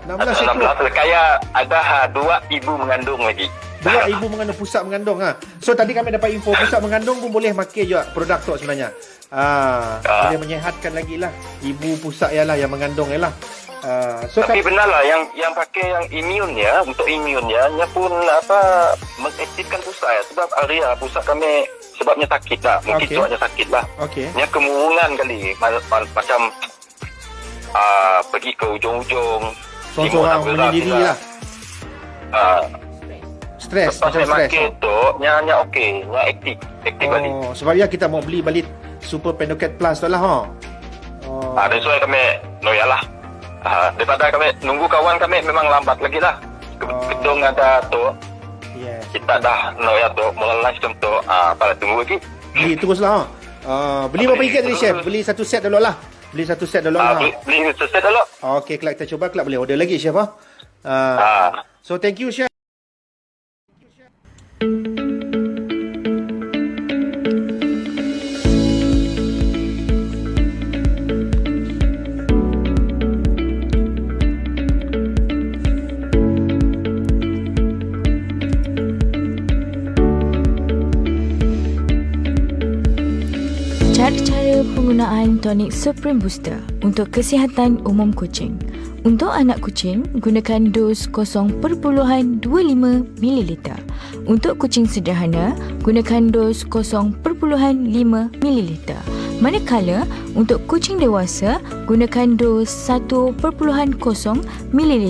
16 Ada ekor. 16. Kaya ada 2 ibu mengandung lagi. 2 ibu mengandung, pusat mengandung. So, tadi kami dapat info pusat mengandung pun boleh pakai juga produk tu sebenarnya. Boleh menyehatkan lagi lah. Ibu pusat ialah yang mengandung ialah. Tapi benar lah yang pakai yang imun ya, untuk imun ya, nya pun mengaktifkan pusat ya. Sebab area pusat kami sebabnya sakit lah, mungkin sebabnya sakit lah. Okey. Nya kemurungan kali, macam pergi ke ujung-ujung. Seorang-seorang menyendiri lah. Stres, Lepas macam saya stres. makan tu, nya okey, nya aktif balik. Sebab ya kita mau beli balik Super Pendocat Plus tu lah. That's why kami noya lah. Daripada kami nunggu kawan kami memang lambat lagi lah. Gedung ada tu, Yes. kita dah noya tu, mulai sistem tu, pada tunggu lagi. Beli teruslah. Beli berapa ikat tadi, Chef? Beli 1 set dulu lah. Beli 1 set dulu lah. Beli selesai dulu. Okey, kelak kita coba, kelak boleh order lagi, Chef. So, thank you, Chef. Cara-cara penggunaan tonik Supreme Booster untuk kesihatan umum kucing. Untuk anak kucing, gunakan dos 0.25 ml. Untuk kucing sederhana, gunakan dos 0.5 ml. Manakala untuk kucing dewasa, gunakan dos 1.0 ml.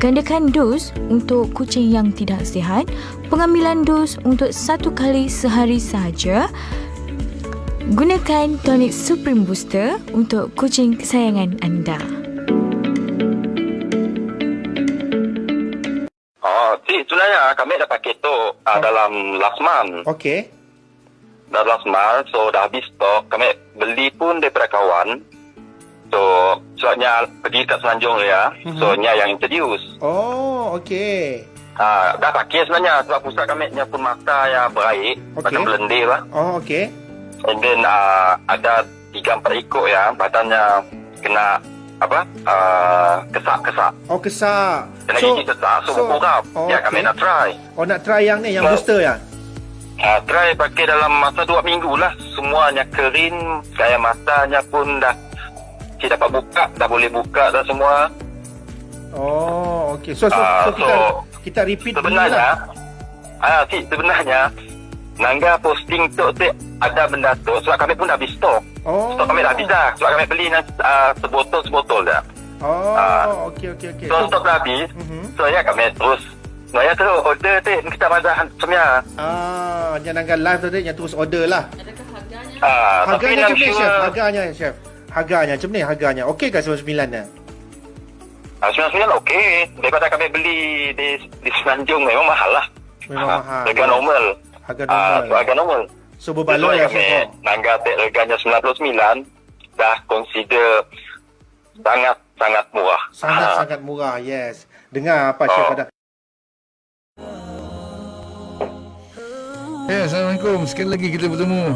Gandakan dos untuk kucing yang tidak sihat. Pengambilan dos untuk 1 kali sehari sahaja. Gunakan tonik Supreme Booster untuk kucing kesayangan anda. Sebenarnya kami dah pakai tu dalam last month. Okey. Dah last month, so dah habis stok. Kami beli pun daripada kawan. So, soalnya pergi kat Selanjung ya. So, nya yang introduce. Oh, okey. Dah pakai sebenarnya sebab pusat kami nya pun mata yang baik. Macam blender lah. Oh, okey. And then ada 3-4 ekor ya, badannya kena kesak-kesak. Oh, kesak. Kena gigi kesak, so berkurap. Ya, kami nak try. Oh, nak try yang ni, yang booster ya? Try pakai dalam masa 2 minggu lah. Semuanya kering, gaya matanya pun dah tidak dapat buka, dah boleh buka dah semua. Oh, okey. So kita repeat sebenarnya, lah. sebenarnya Nangga posting tu ada benda tu sebab kami pun dah habis stok. Stok kami dah habis dah. Sebab kami beli sebotol dah. Okey. So stok dah habis. So ya kami terus saya tu order tu kita mazah sebenarnya. Dia Nangga live tu dia terus order lah. Tapi Harganya macam ni, sure, Chef? Harganya macam ni harganya. Okey ke 99 dah? 99 okey. Daripada kami beli di Semenanjung memang mahal lah. Memang mahal. Harga normal. Harga normal. So berbaloi ya, Chef? Nangga harganya 99 dah consider sangat murah. Sangat murah, yes. Dengar apa Chef ada. Assalamualaikum. Sekali lagi kita bertemu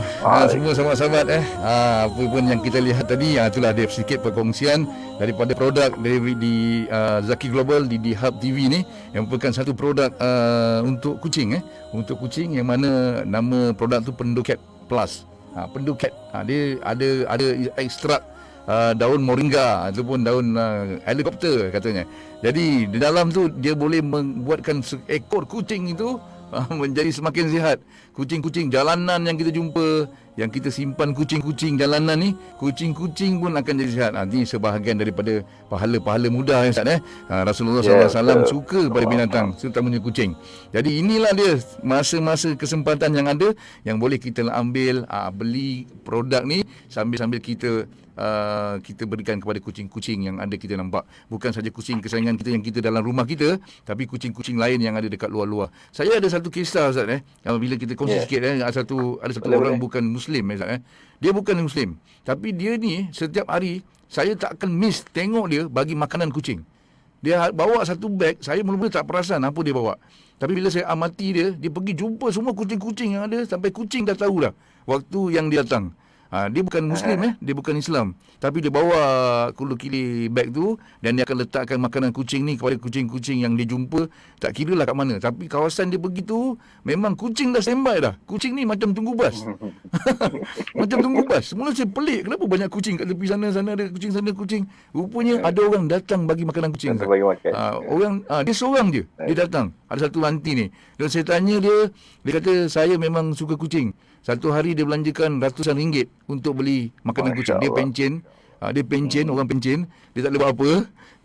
semua sahabat-sahabat apa pun yang kita lihat tadi, itulah ada sedikit perkongsian daripada produk di Zaki Global di Hub TV ni, yang merupakan satu produk untuk kucing untuk kucing, yang mana nama produk tu Pendocat Plus. Pendocat dia ada ekstrak daun moringa ataupun daun helikopter katanya. Jadi di dalam tu dia boleh membuatkan seekor kucing itu menjadi semakin sihat. Kucing-kucing jalanan yang kita jumpa yang kita simpan kucing-kucing jalanan ni, kucing-kucing pun akan jadi sihat. Ini sebahagian daripada pahala-pahala mudah ya Ustaz. Rasulullah SAW suka pada binatang, terutamanya kucing. Jadi inilah dia masa-masa kesempatan yang ada yang boleh kita ambil, beli produk ni sambil-sambil kita berikan kepada kucing-kucing yang ada kita nampak. Bukan saja kucing kesayangan kita yang kita dalam rumah kita, tapi kucing-kucing lain yang ada dekat luar-luar. Saya ada satu kisah Ustaz bila kita kongsi sikit ada satu orang bukan Muslim Ustaz. Dia bukan Muslim, tapi dia ni setiap hari saya tak akan miss tengok dia bagi makanan kucing. Dia bawa satu beg, saya mula-mula tak perasan apa dia bawa. Tapi bila saya amati dia pergi jumpa semua kucing-kucing yang ada, sampai kucing dah tahu dah waktu yang dia datang. Dia bukan Muslim dia bukan Islam, tapi dia bawa kuli beg tu dan dia akan letakkan makanan kucing ni kepada kucing-kucing yang dia jumpa, tak kira lah kat mana. Tapi kawasan dia begitu, memang kucing dah standby dah. Kucing ni macam tunggu bas. Macam tunggu bas. Semula saya pelik, kenapa banyak kucing kat tepi sana ada kucing, sana kucing. Rupanya ada orang datang bagi makanan kucing. Bagi makan. Orang dia seorang je, dia datang. Ada satu aunty ni. Dan saya tanya dia kata saya memang suka kucing. Satu hari dia belanjakan ratusan ringgit untuk beli makanan kucing. Dia pencen, orang pencen. Dia tak boleh buat apa.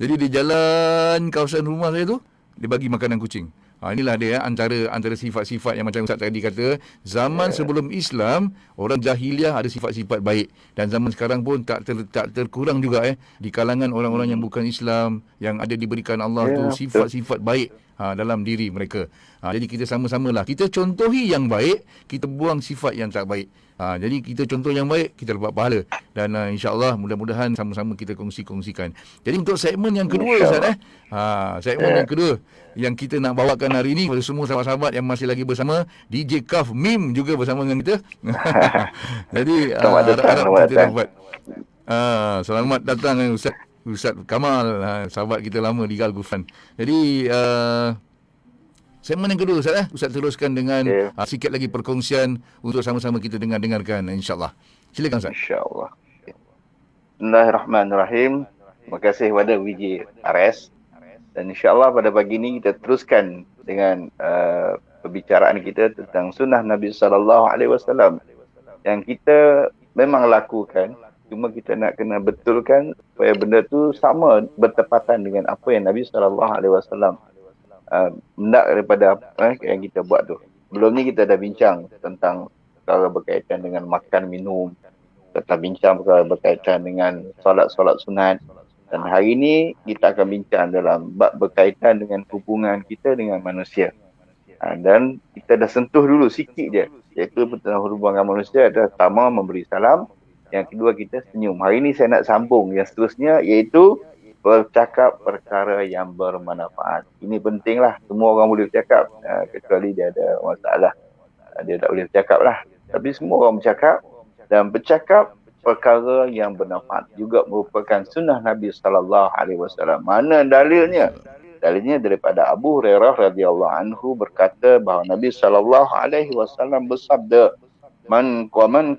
Jadi dia jalan kawasan rumah saya tu, dia bagi makanan kucing. Inilah dia antara sifat-sifat yang macam Ustaz tadi kata, zaman sebelum Islam, orang jahiliah ada sifat-sifat baik, dan zaman sekarang pun tak terkurang juga di kalangan orang-orang yang bukan Islam, yang ada diberikan Allah tu sifat-sifat baik dalam diri mereka. Jadi kita sama-samalah, kita contohi yang baik, kita buang sifat yang tak baik. Jadi kita contoh yang baik, kita dapat pahala. Dan insya-Allah mudah-mudahan sama-sama kita kongsikan. Jadi untuk segmen yang kedua Ustaz segmen yang kedua yang kita nak bawakan hari ini kepada semua sahabat-sahabat yang masih lagi bersama, DJ Kaf Mim juga bersama dengan kita. Jadi harap kita dapat selamat datang Ustaz Kamal, sahabat kita lama di Gulf. Jadi segmen yang kedua Ustaz teruskan dengan sikit lagi perkongsian untuk sama-sama kita dengarkan insya-Allah. Silakan Ustaz. Insya-Allah. Bismillahirrahmanirrahim. Terima kasih kepada VJ RS. Dan insya-Allah pada pagi ini kita teruskan dengan perbicaraan kita tentang sunnah Nabi sallallahu alaihi wasallam yang kita memang lakukan, cuma kita nak kena betulkan supaya benda tu sama bertepatan dengan apa yang Nabi sallallahu alaihi wasallam hendak daripada apa yang kita buat tu. Sebelum ni kita dah bincang tentang perkara berkaitan dengan makan minum, kita bincang perkara berkaitan dengan solat-solat sunat, dan hari ini kita akan bincang dalam bab berkaitan dengan hubungan kita dengan manusia. Dan kita dah sentuh dulu sikit je, iaitu tentang hubungan manusia. Ada pertama memberi salam, yang kedua kita senyum. Hari ini saya nak sambung yang seterusnya, iaitu bercakap perkara yang bermanfaat. Ini pentinglah, semua orang boleh bercakap, kecuali dia ada masalah, dia tak boleh bercakap lah. Tapi semua orang bercakap, dan bercakap perkara yang bermanfaat juga merupakan sunnah Nabi sallallahu alaihi wasallam. Mana dalilnya? Dalilnya daripada Abu Hurairah radhiyallahu anhu berkata bahawa Nabi sallallahu alaihi wasallam bersabda, Man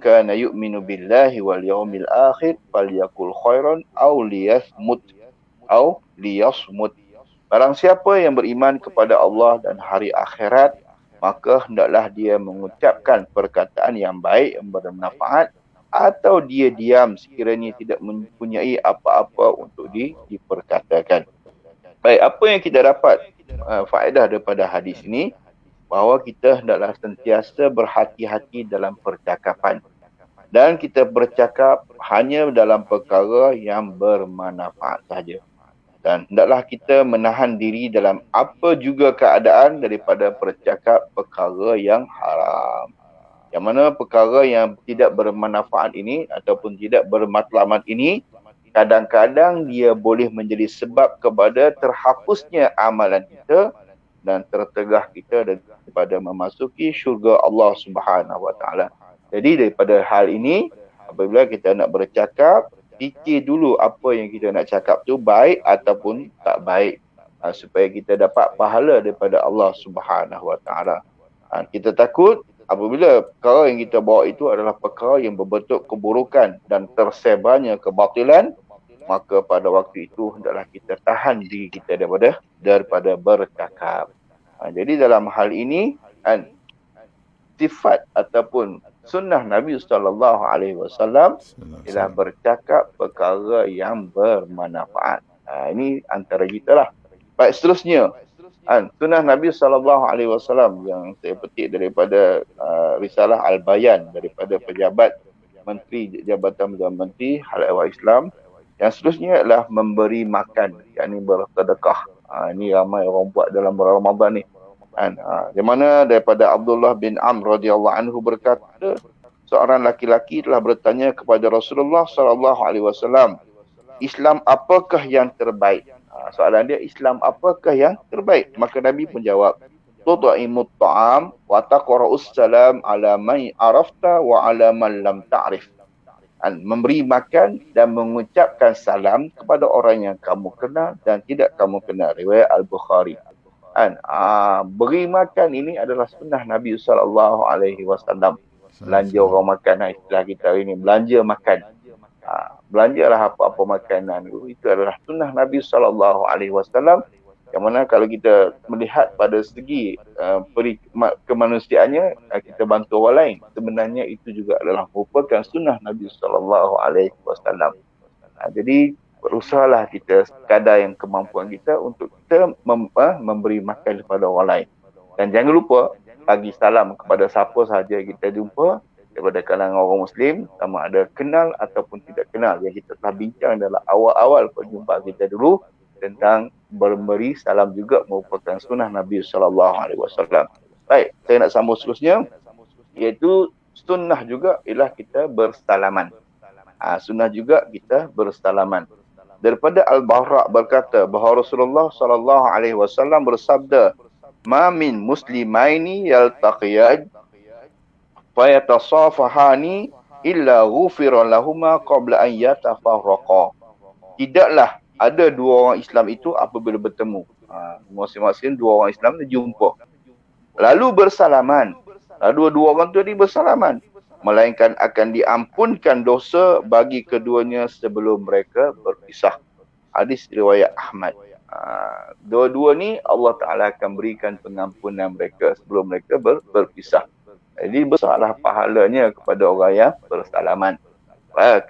kana yu'minu billahi wal yawmil akhir falyakul khairan aw liyasmut. Barang siapa yang beriman kepada Allah dan hari akhirat, maka hendaklah dia mengucapkan perkataan yang baik yang bermanfaat, atau dia diam sekiranya tidak mempunyai apa-apa untuk diperkatakan. Baik, apa yang kita dapat faedah daripada hadis ini, bahawa kita hendaklah sentiasa berhati-hati dalam percakapan, dan kita bercakap hanya dalam perkara yang bermanfaat saja. Dan hendaklah kita menahan diri dalam apa juga keadaan daripada bercakap perkara yang haram. Yang mana perkara yang tidak bermanfaat ini ataupun tidak bermatlamat ini, kadang-kadang dia boleh menjadi sebab kepada terhapusnya amalan kita dan tertegah kita daripada memasuki syurga Allah Subhanahu Wa Taala. Jadi daripada hal ini, apabila kita nak bercakap, fikir dulu apa yang kita nak cakap tu baik ataupun tak baik, supaya kita dapat pahala daripada Allah Subhanahu Wa Taala. Kita takut apabila perkara yang kita bawa itu adalah perkara yang berbentuk keburukan dan tersebarnya kebatilan, maka pada waktu itu hendaklah kita tahan diri kita daripada bercakap. Jadi dalam hal ini, sifat ataupun sunnah Nabi sallallahu alaihi wasallam ialah bercakap perkara yang bermanfaat. Ini antara kita lah. Baik, seterusnya. Sunnah Nabi sallallahu alaihi wasallam yang saya petik daripada risalah Al-Bayan daripada pejabat menteri Jabatan Perdana Menteri Hal Ehwal Islam. Yang seterusnya adalah memberi makan, yakni bersedekah. Ini ramai orang buat dalam bulan Ramadan ni. Di mana daripada Abdullah bin Amr radhiyallahu anhu berkata, seorang laki-laki telah bertanya kepada Rasulullah sallallahu alaihi wasallam, Islam apakah yang terbaik? Soalan dia, Islam apakah yang terbaik? Maka Nabi pun jawab, tud'imut ta'am wa taqra'us salam ala man arafta wa ala man lam ta'rif. Memberi makan dan mengucapkan salam kepada orang yang kamu kenal dan tidak kamu kenal. Riwayat Al-Bukhari. Beri makan ini adalah sunnah Nabi sallallahu alaihi wasallam. Belanja orang makan, istilah kita hari ini, belanja makan. Belanjalah apa-apa makanan itu adalah sunnah Nabi sallallahu alaihi wasallam, yang mana kalau kita melihat pada segi kemanusiaannya, kita bantu orang lain, sebenarnya itu juga adalah merupakan sunnah Nabi sallallahu alaihi wasallam. Jadi berusahalah kita sekadar yang kemampuan kita untuk kita memberi makan kepada orang lain. Dan jangan lupa bagi salam kepada siapa sahaja kita jumpa daripada kalangan orang Muslim, sama ada kenal ataupun tidak kenal, yang kita telah bincang dalam awal-awal perjumpaan kita dulu tentang memberi salam juga merupakan sunnah Nabi SAW. Baik, saya nak sambung seterusnya, iaitu sunnah juga ialah kita bersalaman. Sunnah juga kita bersalaman. Daripada Al-Bahra berkata bahawa Rasulullah SAW bersabda, "Ma min muslimaini yaltaqiyan fayatasafahani illa ghufira lahuma qabla an yatafarraqa." Tidaklah ada dua orang Islam itu apabila bertemu. Masing-masing dua orang Islam itu jumpa. Lalu bersalaman. Dua orang tu bersalaman. Melainkan akan diampunkan dosa bagi keduanya sebelum mereka berpisah. Hadis riwayat Ahmad. Dua-dua ni Allah Ta'ala akan berikan pengampunan mereka sebelum mereka berpisah. Jadi besarlah pahalanya kepada orang yang bersalaman.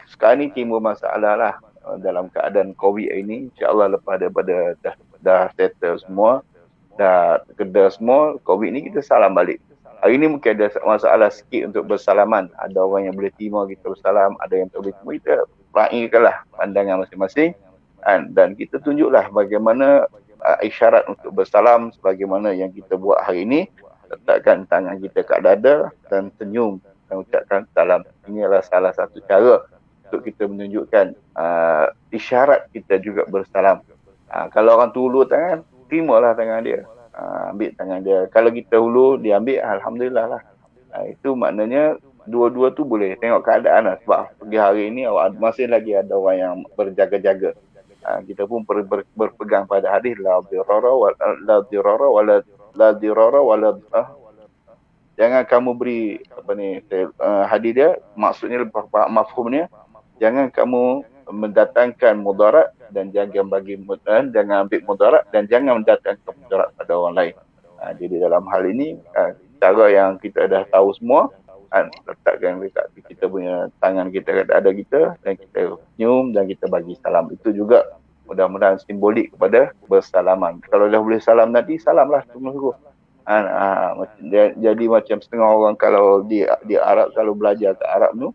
Sekarang ni timbul masalah lah dalam keadaan COVID ini. InsyaAllah lepas daripada dah settle semua, dah keda semua, COVID ni kita salam balik. Hari ni mungkin ada masalah sikit untuk bersalaman. Ada orang yang boleh terima kita bersalam, ada yang tak boleh terima, kita raihkanlah pandangan masing-masing. Dan kita tunjuklah bagaimana isyarat untuk bersalam sebagaimana yang kita buat hari ini. Letakkan tangan kita kat dada dan senyum dan ucapkan salam. Ini adalah salah satu cara untuk kita menunjukkan isyarat kita juga bersalam. Kalau orang tu hulur tangan, terimalah tangan dia. Ambil tangan dia. Kalau kita hulur, dia ambil, alhamdulillah lah. Itu maknanya dua-dua tu boleh tengok keadaan lah. Sebab pergi hari ini masih lagi ada orang yang berjaga-jaga. Kita pun berpegang pada hadis la dirara wala jangan kamu beri hadis dia, maksudnya mafhumnya, jangan kamu mendatangkan mudarat dan jangan ambil mudarat dan jangan mendatangkan mudarat pada orang lain. Jadi dalam hal ini cara yang kita dah tahu semua, letakkan dekat kita punya tangan kita kat dada kita dan kita senyum dan kita bagi salam. Itu juga mudah-mudahan simbolik kepada bersalaman. Kalau dah boleh salam nanti, salamlah sungguh-sungguh. Jadi macam setengah orang kalau di Arab, kalau belajar ke Arab tu,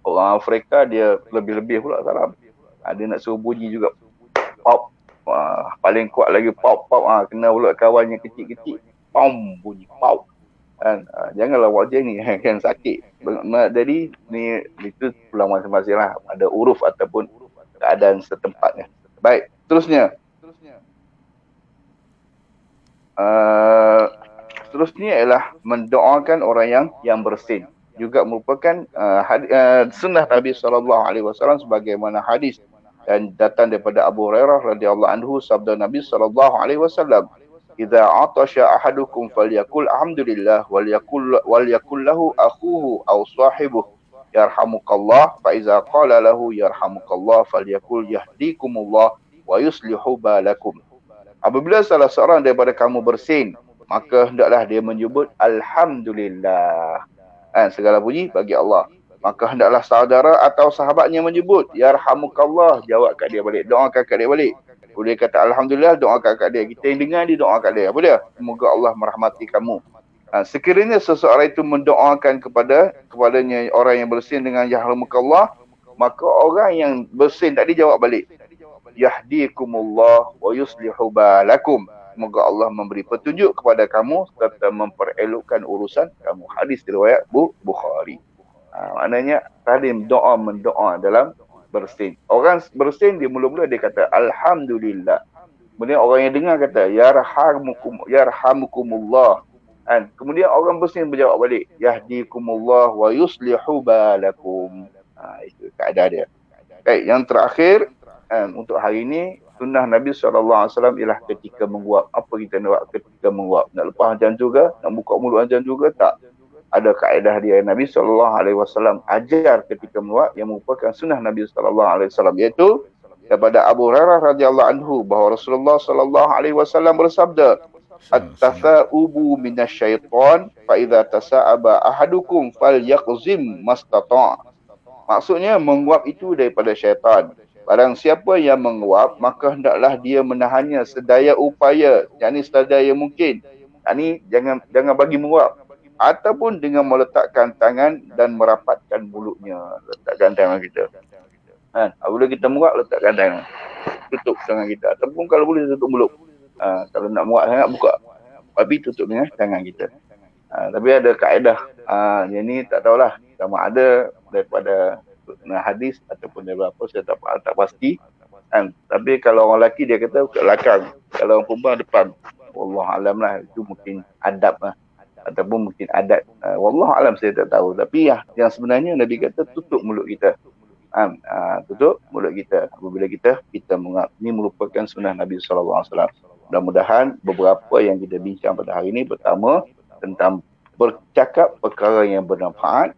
orang Afrika dia lebih-lebih pula salam. Dia nak suruh bunyi juga pop. Paling kuat lagi pop. Kena pula kawannya kecil-kecil, pom, bunyi pop. Janganlah buat macam ni, kan sakit. Jadi ni itu pulang masing-masing lah. Ada uruf ataupun keadaan setempatnya. Baik, terusnya. Seterusnya ialah mendoakan orang yang bersin. Juga merupakan sunnah Nabi SAW sebagaimana hadis dan datang daripada Abu Hurairah radhiyallahu anhu, sabda Nabi SAW, "Idza atasha ahadukum falyakul alhamdulillah wal yakul lahu akhuhu aw sahibuhu yarhamukallah fa iza qala lahu yarhamukallah falyakul yahdikumullah wa yuslihu balakum." Apabila salah seorang daripada kamu bersin, maka hendaklah dia menyebut alhamdulillah. Segala puji bagi Allah. Maka hendaklah saudara atau sahabatnya menyebut, yarhamukallah, jawab kat dia balik, doakan kat dia balik. Dia kata alhamdulillah, doakan kat dia. Kita yang dengar dia doa kat dia. Apa dia? Semoga Allah merahmati kamu. Sekiranya seseorang itu mendoakan kepadanya orang yang bersin dengan yarhamukallah, maka orang yang bersin tadi jawab balik, yahdikumullah wa yuslihu balakum. Semoga Allah memberi petunjuk kepada kamu serta memperelokkan urusan kamu. Hadis riwayat Bukhari. Maknanya tadi mendoa dalam bersin. Orang bersin dia mula-mula dia kata alhamdulillah. Kemudian orang yang dengar kata yarhamukumullah. Kemudian orang bersin berjawab balik, yahdikumullah wa yuslihu balakum. Itu keadaan dia. Baik, yang terakhir untuk hari ini, sunnah Nabi SAW ialah ketika menguap. Apa kita nak buat ketika menguap? Nak lepas azan juga? Nak buka mulut azan juga? Tak. Ada kaedah dia. Nabi SAW ajar ketika menguap yang merupakan sunnah Nabi SAW, iaitu daripada Abu Hurairah radhiyallahu anhu bahawa Rasulullah SAW bersabda, at-tatha'ubu minasyaitan fa idza tasa'aba ahadukum falyaqzim mastata'. Maksudnya menguap itu daripada syaitan. Barang siapa yang menguap, maka hendaklah dia menahannya sedaya upaya, yakni sedaya mungkin. Yakni jangan bagi menguap. Ataupun dengan meletakkan tangan dan merapatkan mulutnya. Letakkan tangan kita. Apabila kita menguap, letakkan tangan. Tutup tangan kita. Ataupun kalau boleh tutup mulut. Kalau nak menguap sangat, buka. Tapi tutup dengan tangan kita. Tapi ada kaedah. Yang ni tak tahulah. Sama ada daripada hadis ataupun daripada apa, saya tak pasti. Tapi kalau orang lelaki dia kata kat belakang. Kalau orang perempuan depan. Wallahualam lah. Itu mungkin adab lah. Ataupun mungkin adat. Wallahualam saya tak tahu. Tapi yang sebenarnya Nabi kata tutup mulut kita. Tutup mulut kita. Apabila kita menguap. Ini merupakan sunnah Nabi SAW. Mudah-mudahan beberapa yang kita bincang pada hari ini, pertama tentang bercakap perkara yang bermanfaat,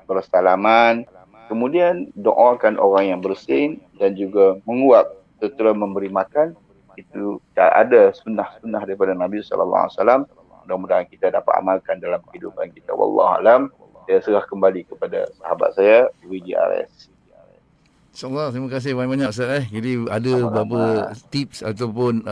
bersalaman, kemudian doakan orang yang bersin dan juga menguap setelah memberi makan. Itu ada sunnah-sunnah daripada Nabi SAW. Mudah-mudahan kita dapat amalkan dalam kehidupan kita. Wallahualam. Saya serah kembali kepada sahabat saya, WDRS. InsyaAllah, terima kasih banyak-banyak Ustaz. Jadi ada beberapa tips ataupun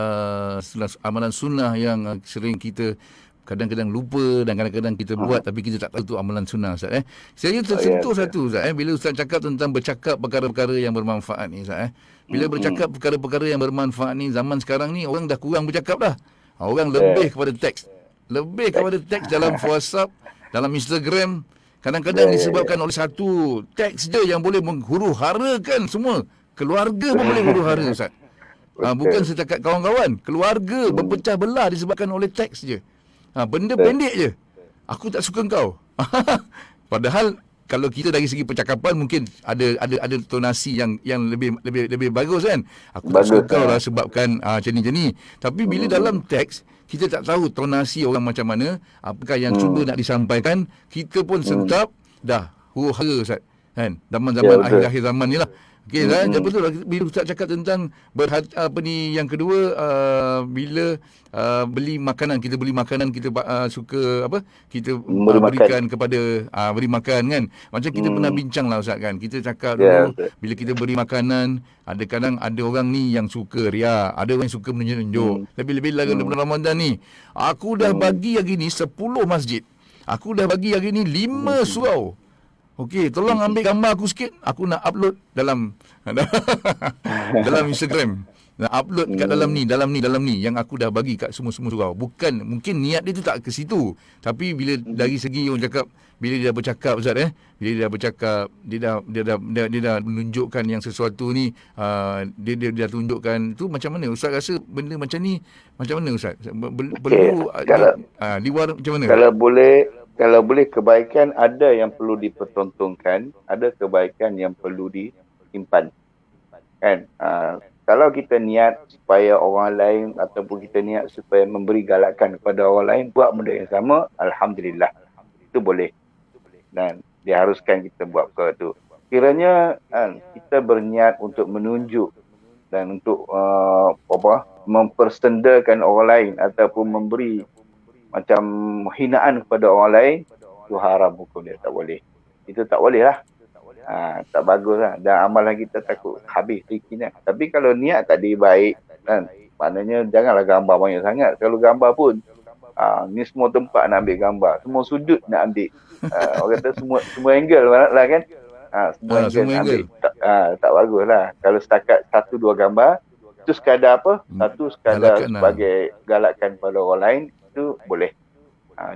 amalan sunnah yang sering kita kadang-kadang lupa dan kadang-kadang kita buat tapi kita tak tahu tu amalan sunnah Ustaz. Saya tersentuh satu Ustaz. Bila Ustaz cakap tentang bercakap perkara-perkara yang bermanfaat ni Ustaz. Bila bercakap perkara-perkara yang bermanfaat ni, zaman sekarang ni orang dah kurang bercakap dah. Orang lebih kepada teks. Lebih kepada teks dalam WhatsApp, dalam Instagram. Kadang-kadang disebabkan oleh satu teks je yang boleh menghuru-harakan semua. Keluarga pun boleh huru-hara Ustaz. Bukan setakat kawan-kawan. Keluarga berpecah belah disebabkan oleh teks je. Benda pendek je. Aku tak suka kau. Padahal kalau kita dari segi percakapan mungkin ada tonasi yang lebih bagus kan. Aku tak suka kau lah sebabkan macam ni. Tapi bila dalam teks kita tak tahu tonasi orang macam mana, apakah yang cuba nak disampaikan, kita pun sentap dah huru-hara Ustaz. Kan? Zaman-zaman akhir-akhir zaman ni lah. Okey kan? Betul lah. Bila Ustaz cakap tentang yang kedua, bila beli makanan, kita suka kita berikan kepada beri makan kan. Macam kita pernah bincang lah Ustaz kan. Kita cakap dulu bila kita beri makanan, kadang ada orang ni yang suka riak, ada orang yang suka menunjuk-nunjuk. Lebih-lebih lagi bulan Ramadan ni, aku dah bagi hari ni 10 masjid. Aku dah bagi hari ni 5 surau. Okey, tolong ambil gambar aku sikit. Aku nak upload dalam Instagram. Nak upload kat dalam ni yang aku dah bagi kat semua-semua surau. Bukan, mungkin niat dia tu tak ke situ. Tapi bila dari segi orang cakap, bila dia dah bercakap Ustaz bila dia dah bercakap, dia dah menunjukkan yang sesuatu ni, dia dah tunjukkan tu macam mana Ustaz rasa benda macam ni macam mana Ustaz? Perlu di luar macam mana? Kalau boleh kebaikan ada yang perlu dipertontonkan, ada kebaikan yang perlu disimpan. Kan? Kalau kita niat supaya orang lain ataupun kita niat supaya memberi galakan kepada orang lain buat benda yang sama, alhamdulillah. Itu boleh. Dan diharuskan kita buat perkara itu. Kiranya kita berniat untuk menunjuk dan untuk mempersendakan orang lain ataupun memberi macam hinaan kepada orang lain, itu haram hukum dia, tak boleh. Itu tak boleh lah. Tak bagus lah. Dan amalan kita takut habis rezekinya. Tapi kalau niat tadi baik, kan, maknanya janganlah gambar banyak sangat. Kalau gambar pun, ni semua tempat nak ambil gambar. Semua sudut nak ambil. Orang kata semua angle lah kan. Semua angle semua nak ambil. angle. Tak bagus lah. Kalau setakat 1-2 gambar, itu sekadar apa? Satu sekadar Galakkan lah. sebagai galakkan pada orang lain, itu boleh.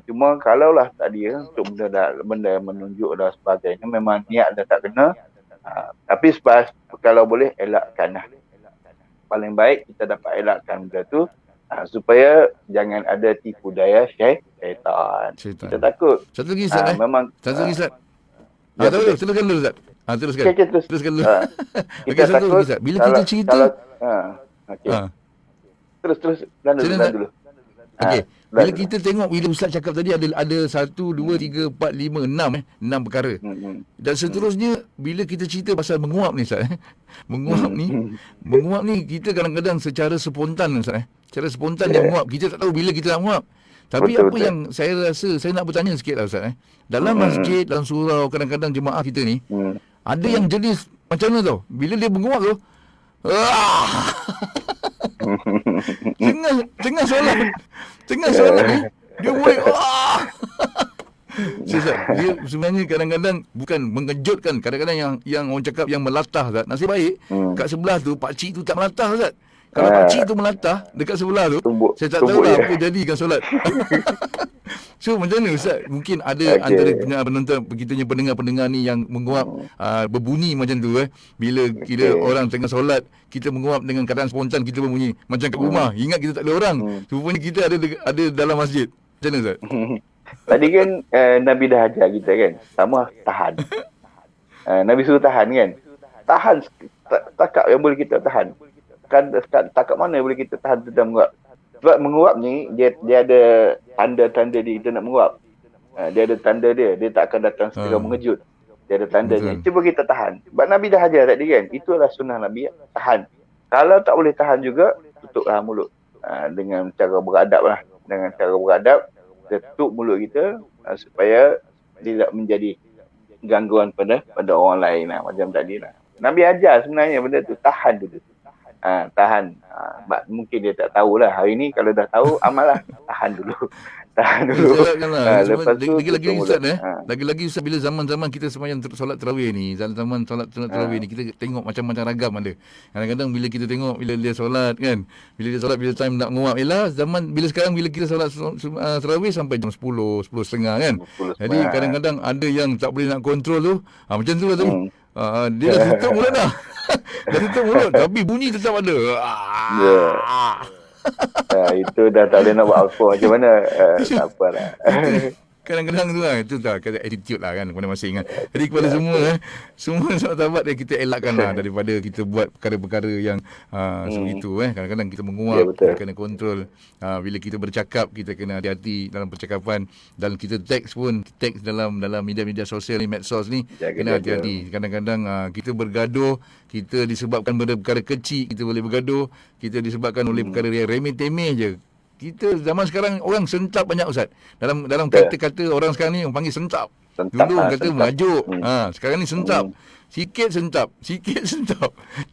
Cuma kalaulah tadi untuk benda yang menunjuk dan sebagainya, memang niat dah tak kena. Tapi kalau boleh elakkan lah. Paling baik kita dapat elakkan benda tu, supaya jangan ada tipu daya syaitan. Kita takut. Satu lagi Ustaz memang Satu lagi Ustaz. ya, Tahu, betul. teruskan dulu Ustaz. Teruskan. Okey, Teruskan dulu. kita Okey, satu takut lagi Ustaz. Bila kita cerita okey. ha. Terus dan Silakan, dulu. Okey. Dan Bila dulu. kita tengok, bila Ustaz cakap tadi ada 1, 2, 3, 4, 5, 6 perkara. Dan seterusnya bila kita cerita pasal menguap ni Ustaz, menguap ni kita kadang-kadang secara spontan Ustaz. Secara spontan dia menguap. Kita tak tahu bila kita nak menguap. Tapi Betul, apa betul. yang saya rasa, saya nak bertanya sikit lah Ustaz. Dalam masjid, dalam surau, kadang-kadang jemaah kita ni, ada yang jenis macam mana tau. Bila dia menguap tu, tengah solat ni, dia boleh Ustaz, dia sebenarnya kadang-kadang bukan mengejutkan. Kadang-kadang yang orang cakap yang melatah Ustaz. Nasib baik kat sebelah tu pakcik tu tak melatah Ustaz. Kalau pakcik tu melatah dekat sebelah tu, saya tak tahu lah apa jadikan solat. So macam mana Ustaz? Mungkin ada antara penonton, kita punya pendengar-pendengar ni yang menguap berbunyi macam tu bila kira orang tengah solat, kita menguap dengan keadaan spontan, kita berbunyi macam kat rumah. Ingat kita tak ada orang. Rupanya kita ada dalam masjid. Macam mana Ustaz? Tadi kan Nabi dah ajar kita kan, sama tahan. Nabi suruh tahan kan. Tahan takap yang boleh kita tahan. Kan takap mana boleh kita tahan tentang menguap. Sebab menguap ni dia ada tanda-tanda dia kita nak menguap. Dia ada tanda dia tak akan datang secara mengejut. Dia ada tandanya. Cuba kita tahan. Sebab Nabi dah ajar tadi kan. Itulah sunnah Nabi, tahan. Kalau tak boleh tahan juga, tutuplah mulut. Dengan cara beradab lah. Dengan cara beradab, kita tutup mulut kita supaya tidak menjadi gangguan pada orang lain lah. Macam tadi lah. Nabi ajar sebenarnya benda tu, tahan dulu. Tahan. Mungkin dia tak tahulah. Hari ni kalau dah tahu, amal lah. Tahan dulu. Lepas tu lagi-lagi Ustaz lagi-lagi Ustaz, bila zaman-zaman kita sembahyang solat tarawih ni, zaman solat tarawih ni, kita tengok macam-macam ragam ada. Kadang-kadang bila kita tengok bila dia solat kan, bila time nak menguap, ialah zaman bila sekarang bila kita solat tarawih sampai jam 10:30 kan. Jadi kadang-kadang ada yang tak boleh nak kontrol tu. Macam tu lah tu. Dia dah tutup mulut dah. Dah tutup mulut tapi bunyi tetap ada. Itu dah tak boleh nak buat apa. Macam mana? Tak apalah. Kadang-kadang tu lah, itu tak kata attitude lah kan kepada masing-masing kan. Jadi kepada semua sahabat dia, kita elakkan lah daripada kita buat perkara-perkara yang seperti itu Kadang-kadang kita menguap, kita kena kontrol. Bila kita bercakap, kita kena hati-hati dalam percakapan. Dan kita teks dalam media-media sosial ni, medsos ni, kena hati-hati. Kadang-kadang kita bergaduh, kita disebabkan perkara kecil, kita boleh bergaduh. Kita disebabkan oleh perkara yang remeh-temeh je. Kita zaman sekarang orang sentap banyak Ustaz. Dalam kata-kata orang sekarang ni orang panggil sentap. Dulu orang kata merajuk. Sekarang ni sentap. Sikit sentap.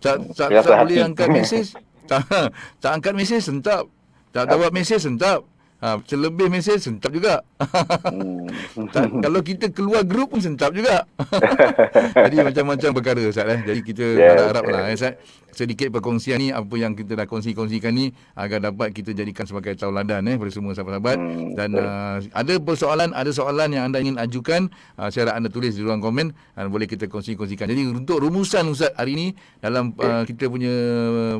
Tak boleh angkat mesej. Tak angkat mesej sentap. Tak jawab mesej sentap. Selebih mesej sentap juga. Kalau kita keluar grup pun sentap juga. Jadi macam-macam perkara Ustaz Jadi kita harap-haraplah Ustaz, sedikit perkongsian ni, apa yang kita dah kongsikan ni, agar dapat kita jadikan sebagai tauladan pada semua sahabat-sahabat. Dan ada soalan yang anda ingin ajukan, saya harap anda tulis di ruang komen, boleh kita kongsikan. Jadi untuk rumusan Ustaz hari ni dalam kita punya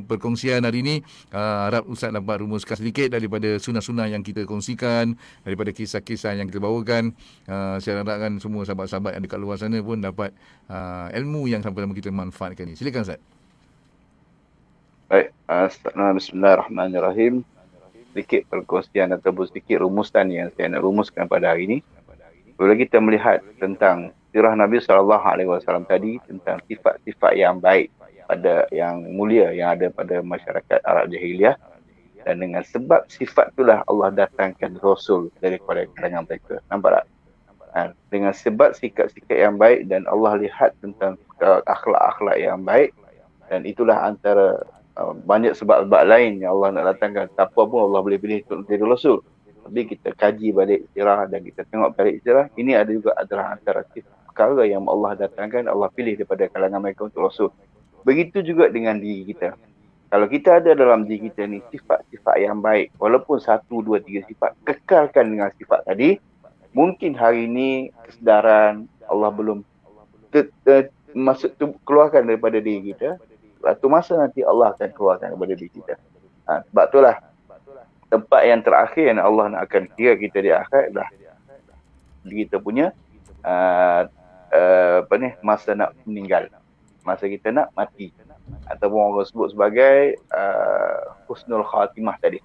perkongsian hari ni, harap Ustaz dapat rumuskan sedikit daripada sunnah-sunnah yang kita kongsikan, daripada kisah-kisah yang kita bawakan. Saya harapkan semua sahabat-sahabat yang dekat luar sana pun dapat ilmu yang sama-sama kita manfaatkan ni. Silakan Ustaz. Baik, bismillahirrahmanirrahim. Sedikit perkongsian ataupun sedikit rumusan yang saya nak rumuskan pada hari ini. Bila kita melihat tentang sirah Nabi SAW tadi, tentang sifat-sifat yang baik, pada yang mulia yang ada pada masyarakat Arab Jahiliyah, dan dengan sebab sifat itulah Allah datangkan Rasul daripada kalangan mereka. Nampak tak? Dengan sebab sikap-sikap yang baik, dan Allah lihat tentang akhlak-akhlak yang baik, dan itulah antara banyak sebab-sebab lain yang Allah nak datangkan. Tak apa pun Allah boleh pilih untuk menjadi Rasul. Tapi kita kaji balik sirah dan kita tengok balik sirah, ini ada juga adalah antara perkara yang Allah datangkan, Allah pilih daripada kalangan mereka untuk Rasul. Begitu juga dengan diri kita. Kalau kita ada dalam diri kita ni sifat-sifat yang baik, walaupun 1, 2, 3 sifat, kekalkan dengan sifat tadi. Mungkin hari ini kesedaran Allah belum keluarkan daripada diri kita. Suatu masa nanti Allah akan keluarkan daripada diri kita. Sebab itulah tempat yang terakhir yang Allah nak akan kira kita di akhirat adalah kita punya masa nak meninggal, masa kita nak mati, ataupun orang sebut sebagai husnul khatimah tadi.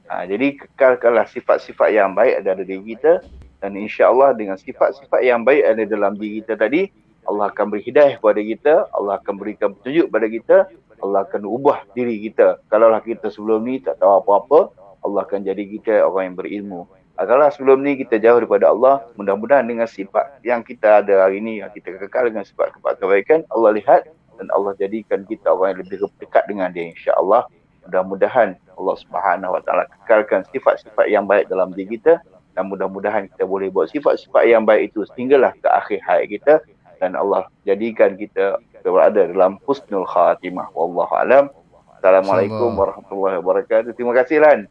Jadi kekalkanlah sifat-sifat yang baik ada diri kita, dan insya-Allah dengan sifat-sifat yang baik ada dalam diri kita tadi, Allah akan beri hidayah kepada kita, Allah akan berikan petunjuk kepada kita, Allah akan ubah diri kita. Kalaulah kita sebelum ni tak tahu apa-apa, Allah akan jadi kita orang yang berilmu. Kalau sebelum ni kita jauh daripada Allah, mudah-mudahan dengan sifat yang kita ada hari ini, yang kita kekal dengan sifat kebaikan, Allah lihat dan Allah jadikan kita orang yang lebih dekat dengan dia, insya-Allah. Mudah-mudahan Allah Subhanahu Wa Taala kekalkan sifat-sifat yang baik dalam diri kita, dan mudah-mudahan kita boleh buat sifat-sifat yang baik itu sehinggalah ke akhir hayat kita, dan Allah jadikan kita berada dalam husnul khatimah. Wallahu alam. Assalamualaikum warahmatullahi wabarakatuh. Terima kasih Lan.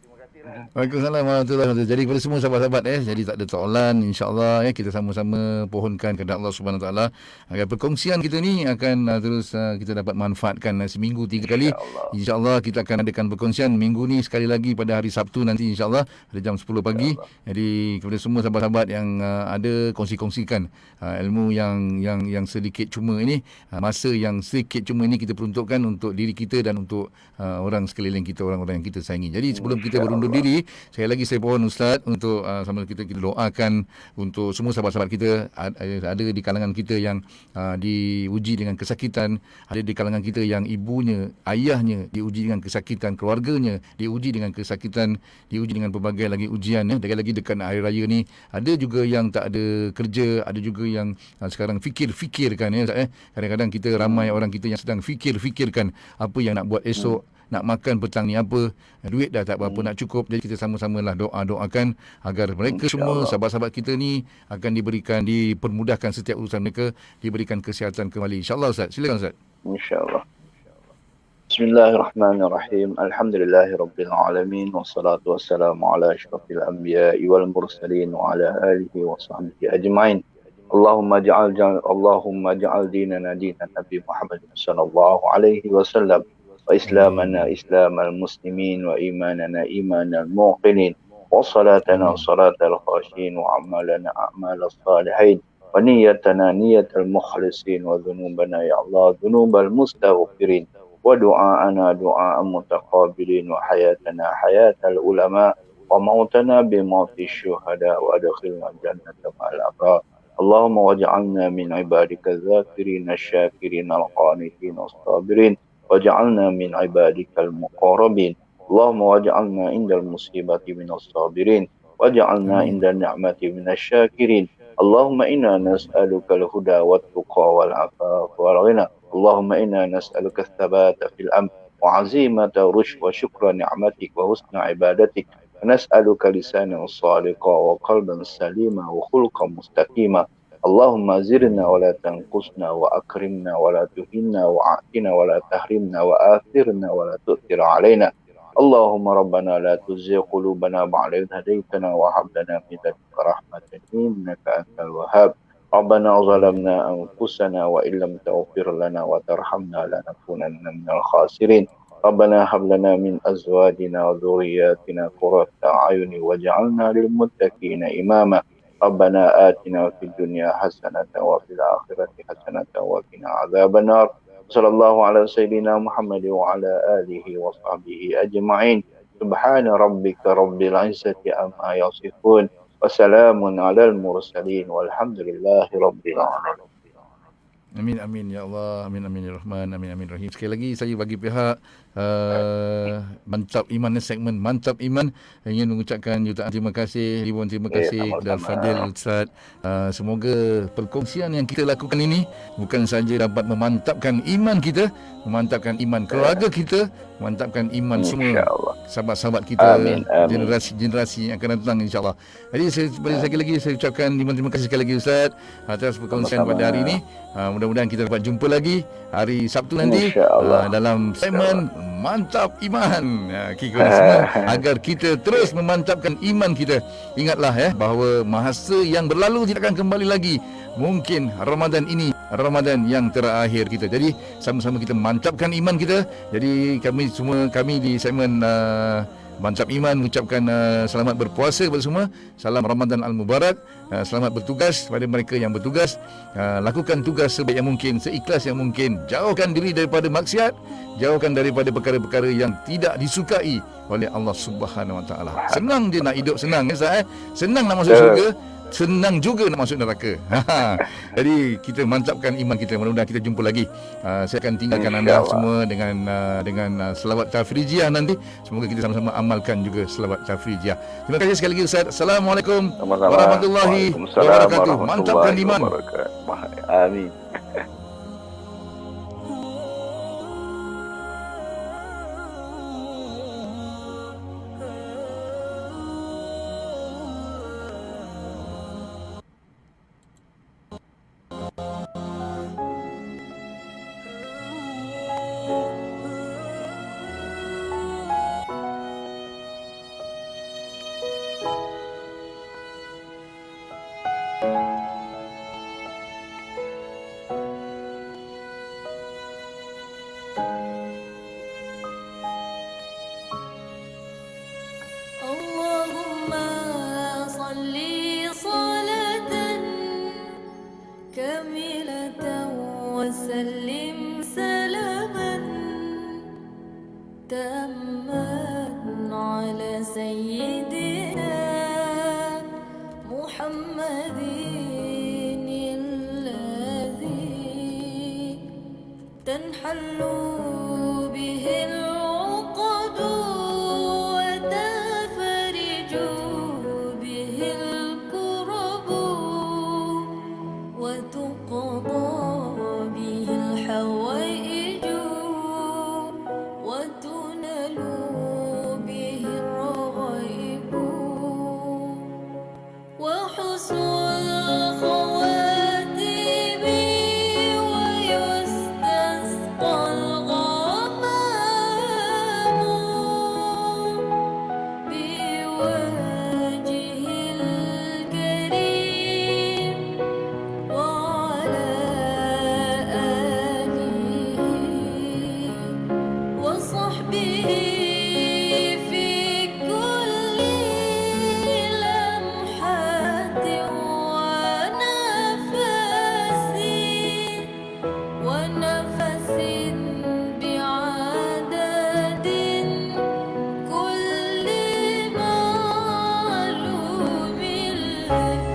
Waalaikumsalam warahmatullahi wabarakatuh. Jadi kepada semua sahabat-sahabat jadi tak ada soalan, insya-Allah kita sama-sama pohonkan kepada Allah Subhanahu Wa Taala agar perkongsian kita ni akan terus kita dapat manfaatkan seminggu 3 kali. Insya-Allah kita akan adakan perkongsian minggu ni sekali lagi pada hari Sabtu nanti, insya-Allah pada jam 10 pagi. Jadi kepada semua sahabat-sahabat yang ada, kongsi-kongsikan ilmu yang sedikit cuma ini, masa yang sedikit cuma ini kita peruntukkan untuk diri kita dan untuk orang sekeliling kita, orang-orang yang kita sayangi. Jadi sebelum kita berundur diri, sekali lagi saya pohon Ustaz untuk sama kita doakan untuk semua sahabat-sahabat kita ada di kalangan kita yang diuji dengan kesakitan, ada di kalangan kita yang ibunya, ayahnya diuji dengan kesakitan, keluarganya diuji dengan kesakitan, diuji dengan pelbagai lagi ujian lagi dekat hari raya ni. Ada juga yang tak ada kerja, ada juga yang sekarang fikirkan Ustaz. Kadang-kadang kita ramai orang kita yang sedang fikirkan apa yang nak buat esok, nak makan petang ni apa, duit dah tak berapa nak cukup. Jadi kita sama-samalah doakan agar mereka semua sahabat-sahabat kita ni akan dipermudahkan setiap urusan mereka, diberikan kesihatan kembali, insya-Allah. Ustaz, silakan Ustaz. Insya-Allah. Bismillahirrahmanirrahim. Alhamdulillahirabbil alamin, wassalatu wassalamu ala asyrafil anbiya'i wal mursalin wa ala alihi wa sahbihi ajmain. Allahumma ja'al dinana dinan Nabi Muhammad sallallahu alaihi wasallam, wa islamana islamal muslimin, wa imanana imanal muqinin, wa salatana salatal khashin, wa amalana a'malal salihin, wa niyyatana niyyatal mukhlisin, wa dhunubana ya Allah dhunubal mustaghfirin, wa du'aana du'a'al mutaqabilin, wa hayatana hayatal ulama, wa mautana bi mauti syuhada, wa adkhilna jannata ma'al abrar. Allahumma waj'alna min ibadika dzakirin asyakirin al-qanitin as-sabirin, waj'alna min ibadikal muqarrabin. Allahumma waj'alna indal musibati minas sabirin, waj'alna indal ni'mati minasy syakirin. Allahumma inna nas'aluka al-huda wat-tuqa wal-'afafa wal-ghina. Allahumma inna nas'aluka ats-tsabata fil amr wa 'azimata rushd wa syukra ni'matik wa husna ibadatik. Nas'aluka lisanan sadiqa wa qalban salima wa khulqan mustaqima. Allahumma zirna wa la tanqusna, wa akrimna wa la tuhinna, wa a'tina wa la tahrimna, wa athirna wa la tu'thir alaina. Allahumma rabbana la tuzigh qulubana ba'da idh hadaytana wa hab lana min ladunka rahmatan innaka antal wahhab. Rabbana zalamna anfusana wa illam taghfir lana wa tarhamna lanakunanna minal khasirin. Rabbana hab lana min azwajina wa dhurriyyatina qurrata a'yun waj'alna lil muttaqina imama. Rabbana atina fid dunya hasanatan wa fil akhirati hasanatan wa qina adzaban nar. Sallallahu ala sayyidina Muhammad wa ala alihi wa sahbihi ajma'in. Subhana rabbika rabbil izzati amma yasifun, wa salamun alal mursalin walhamdulillahi rabbil alamin. Amin amin ya Allah, amin amin ya Rahman, amin amin Rahim. Sekali lagi saya bagi pihak Mantap Iman segmen Mantap Iman ingin mengucapkan jutaan terima kasih, ribuan terima kasih kepada Fadil Ustaz. Semoga perkongsian yang kita lakukan ini bukan saja dapat memantapkan iman kita, memantapkan iman keluarga kita, memantapkan iman semua sahabat-sahabat kita, generasi-generasi yang akan datang insya-Allah. Jadi sekali lagi saya ucapkan terima kasih sekali lagi Ustaz atas perkongsian pada hari ini. Mudah-mudahan kita dapat jumpa lagi hari Sabtu nanti dalam segmen Mantap Iman. Kita semua agar kita terus memantapkan iman kita. Ingatlah bahawa masa yang berlalu tidak akan kembali lagi. Mungkin Ramadan ini Ramadan yang terakhir kita. Jadi sama-sama kita mantapkan iman kita. Jadi kami di segmen Mantap Iman mengucapkan selamat berpuasa kepada semua. Salam Ramadan Al-Mubarak. Selamat bertugas kepada mereka yang bertugas. Lakukan tugas sebaik yang mungkin, seikhlas yang mungkin. Jauhkan diri daripada maksiat, jauhkan daripada perkara-perkara yang tidak disukai oleh Allah Subhanahu Wa Taala. Senang dia nak hidup senang senang nak masuk syurga, senang juga nak masuk neraka. Jadi kita mantapkan iman kita. Mudah-mudahan kita jumpa lagi. Saya akan tinggalkan anda semua dengan selawat tafrijiah nanti. Semoga kita sama-sama amalkan juga selawat tafrijiah. Terima kasih sekali lagi Ustaz. Assalamualaikum warahmatullahi wabarakatuh. Mantapkan iman. Amin. وسلم سلاما تاما على سيدنا محمد الذي تنحل به العقد وتفرج به الكرب وتقضى به الحوائج وتنال به الرغائب وحسن الخواتيم ويستسقى الغمام بوجه الكريم وعلى آله وصحبه في كل لمحة ونفس بعدد كل معلوم لك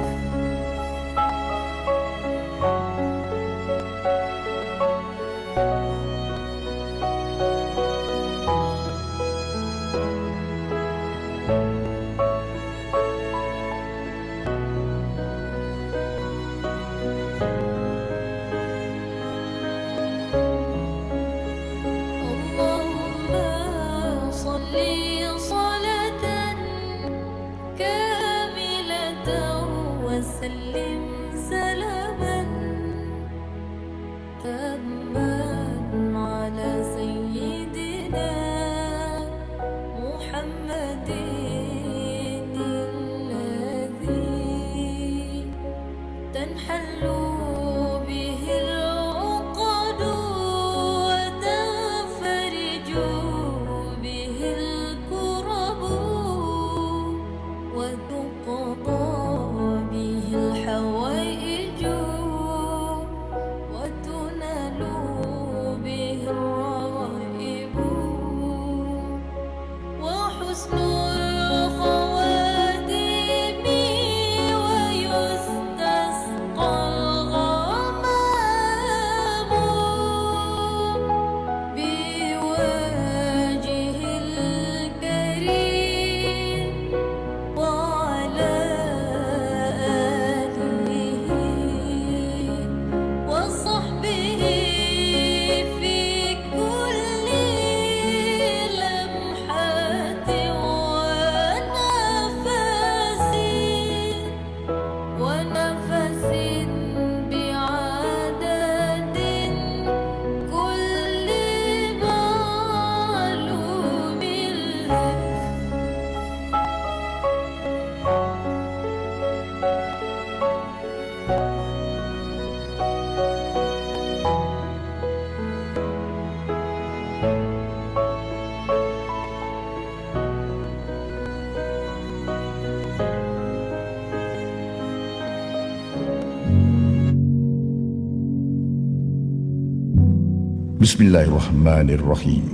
Bismillahirrahmanirrahim.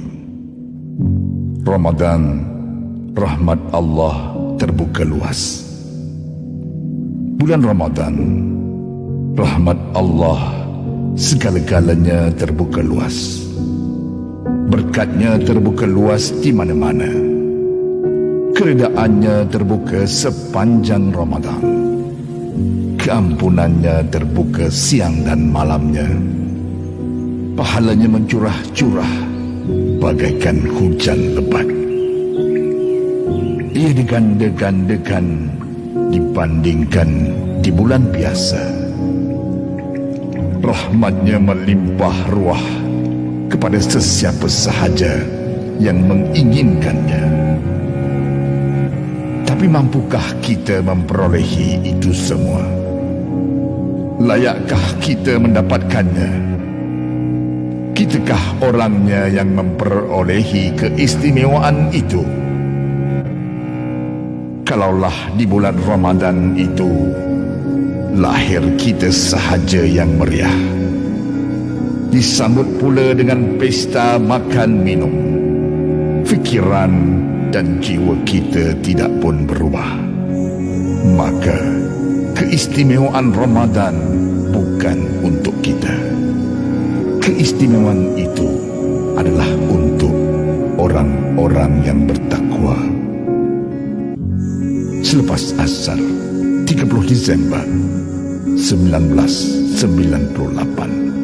Ramadan, rahmat Allah terbuka luas. Bulan Ramadan, rahmat Allah segala-galanya terbuka luas. Berkatnya terbuka luas di mana-mana. Keredaannya terbuka sepanjang Ramadan. Keampunannya terbuka siang dan malamnya. Pahalanya mencurah-curah bagaikan hujan lebat. Ia diganda-gandakan dibandingkan di bulan biasa. Rahmatnya melimpah ruah kepada sesiapa sahaja yang menginginkannya. Tapi mampukah kita memperolehi itu semua? Layakkah kita mendapatkannya? Kitakah orangnya yang memperolehi keistimewaan itu? Kalaulah di bulan Ramadan itu lahir kita sahaja yang meriah, disambut pula dengan pesta makan minum, fikiran dan jiwa kita tidak pun berubah, maka keistimewaan Ramadan bukan untuk kita. Keistimewaan itu adalah untuk orang-orang yang bertakwa. Selepas asar 30 Disember 1998.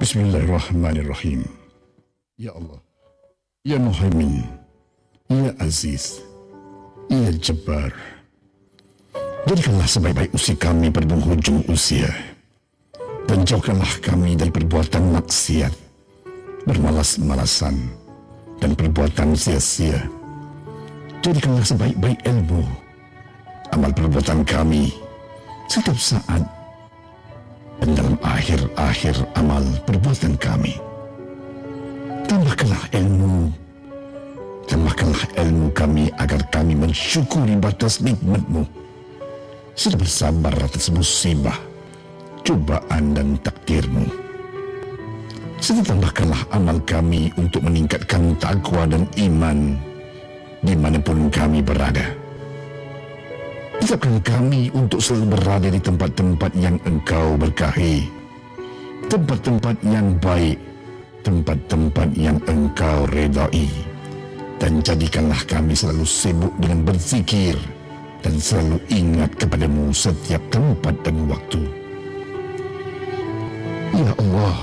Bismillahirrahmanirrahim. Ya Allah, Ya Muhaimin, Ya Aziz, Ya Jabbar, jadikanlah sebaik-baik usia kami pada penghujung usia, dan jauhkanlah kami dari perbuatan maksiat, bermalas-malasan, dan perbuatan sia-sia. Jadikanlah sebaik-baik ilmu amal perbuatan kami setiap saat, dan dalam akhir-akhir amal perbuatan kami. Tambahkanlah ilmu kami agar kami mensyukuri batas nikmat-Mu, serta bersabar atas musibah, cubaan dan takdir-Mu. serta tambahkanlah amal kami untuk meningkatkan takwa dan iman dimanapun kami berada. Tetapkan kami untuk selalu berada di tempat-tempat yang Engkau berkahi, tempat-tempat yang baik, tempat-tempat yang Engkau redai, dan jadikanlah kami selalu sibuk dengan berzikir dan selalu ingat kepadamu setiap tempat dan waktu. Ya Allah,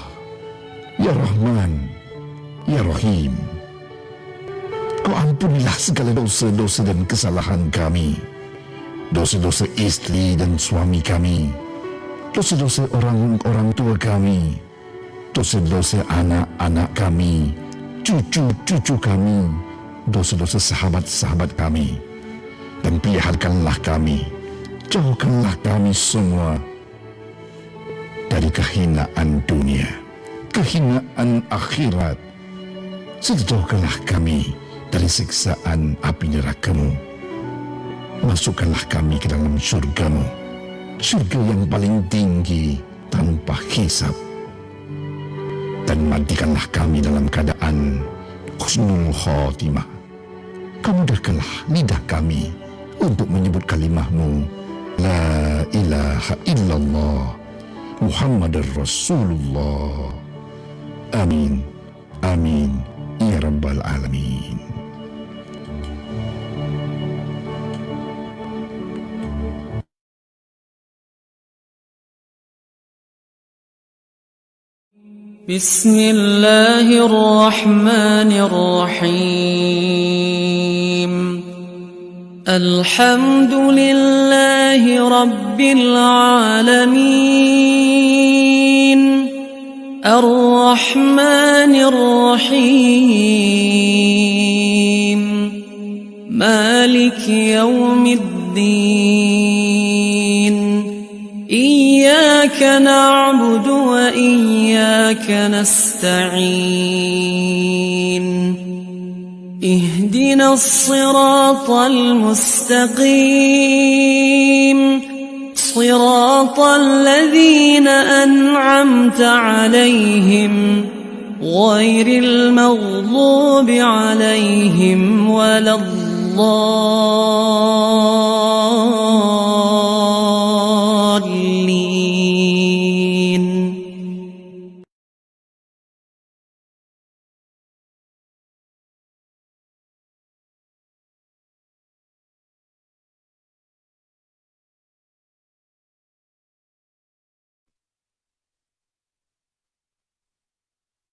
Ya Rahman, Ya Rahim, Kau ampunilah segala dosa-dosa dan kesalahan kami, dosa-dosa istri dan suami kami, dosa-dosa orang-orang tua kami, dosa-dosa anak-anak kami, cucu-cucu kami, dosa-dosa sahabat-sahabat kami. Dan peliharkanlah kami, jauhkanlah kami semua dari kehinaan dunia, kehinaan akhirat, serta jauhkanlah kami dari siksaan api neraka-Mu. Masukkanlah kami ke dalam syurga-Mu, syurga yang paling tinggi tanpa hisab. Dan matikanlah kami dalam keadaan husnul khatimah. Kau mudahkanlah lidah kami untuk menyebut kalimah-Mu, La ilaha illallah Muhammadur Rasulullah. Amin, amin, ya Rabbal Alamin. بسم الله الرحمن الرحيم الحمد لله رب العالمين الرحمن الرحيم مالك يوم الدين إياك نعبد وإياك نستعين اهدنا الصراط المستقيم صراط الذين أنعمت عليهم غير المغضوب عليهم ولا الضالين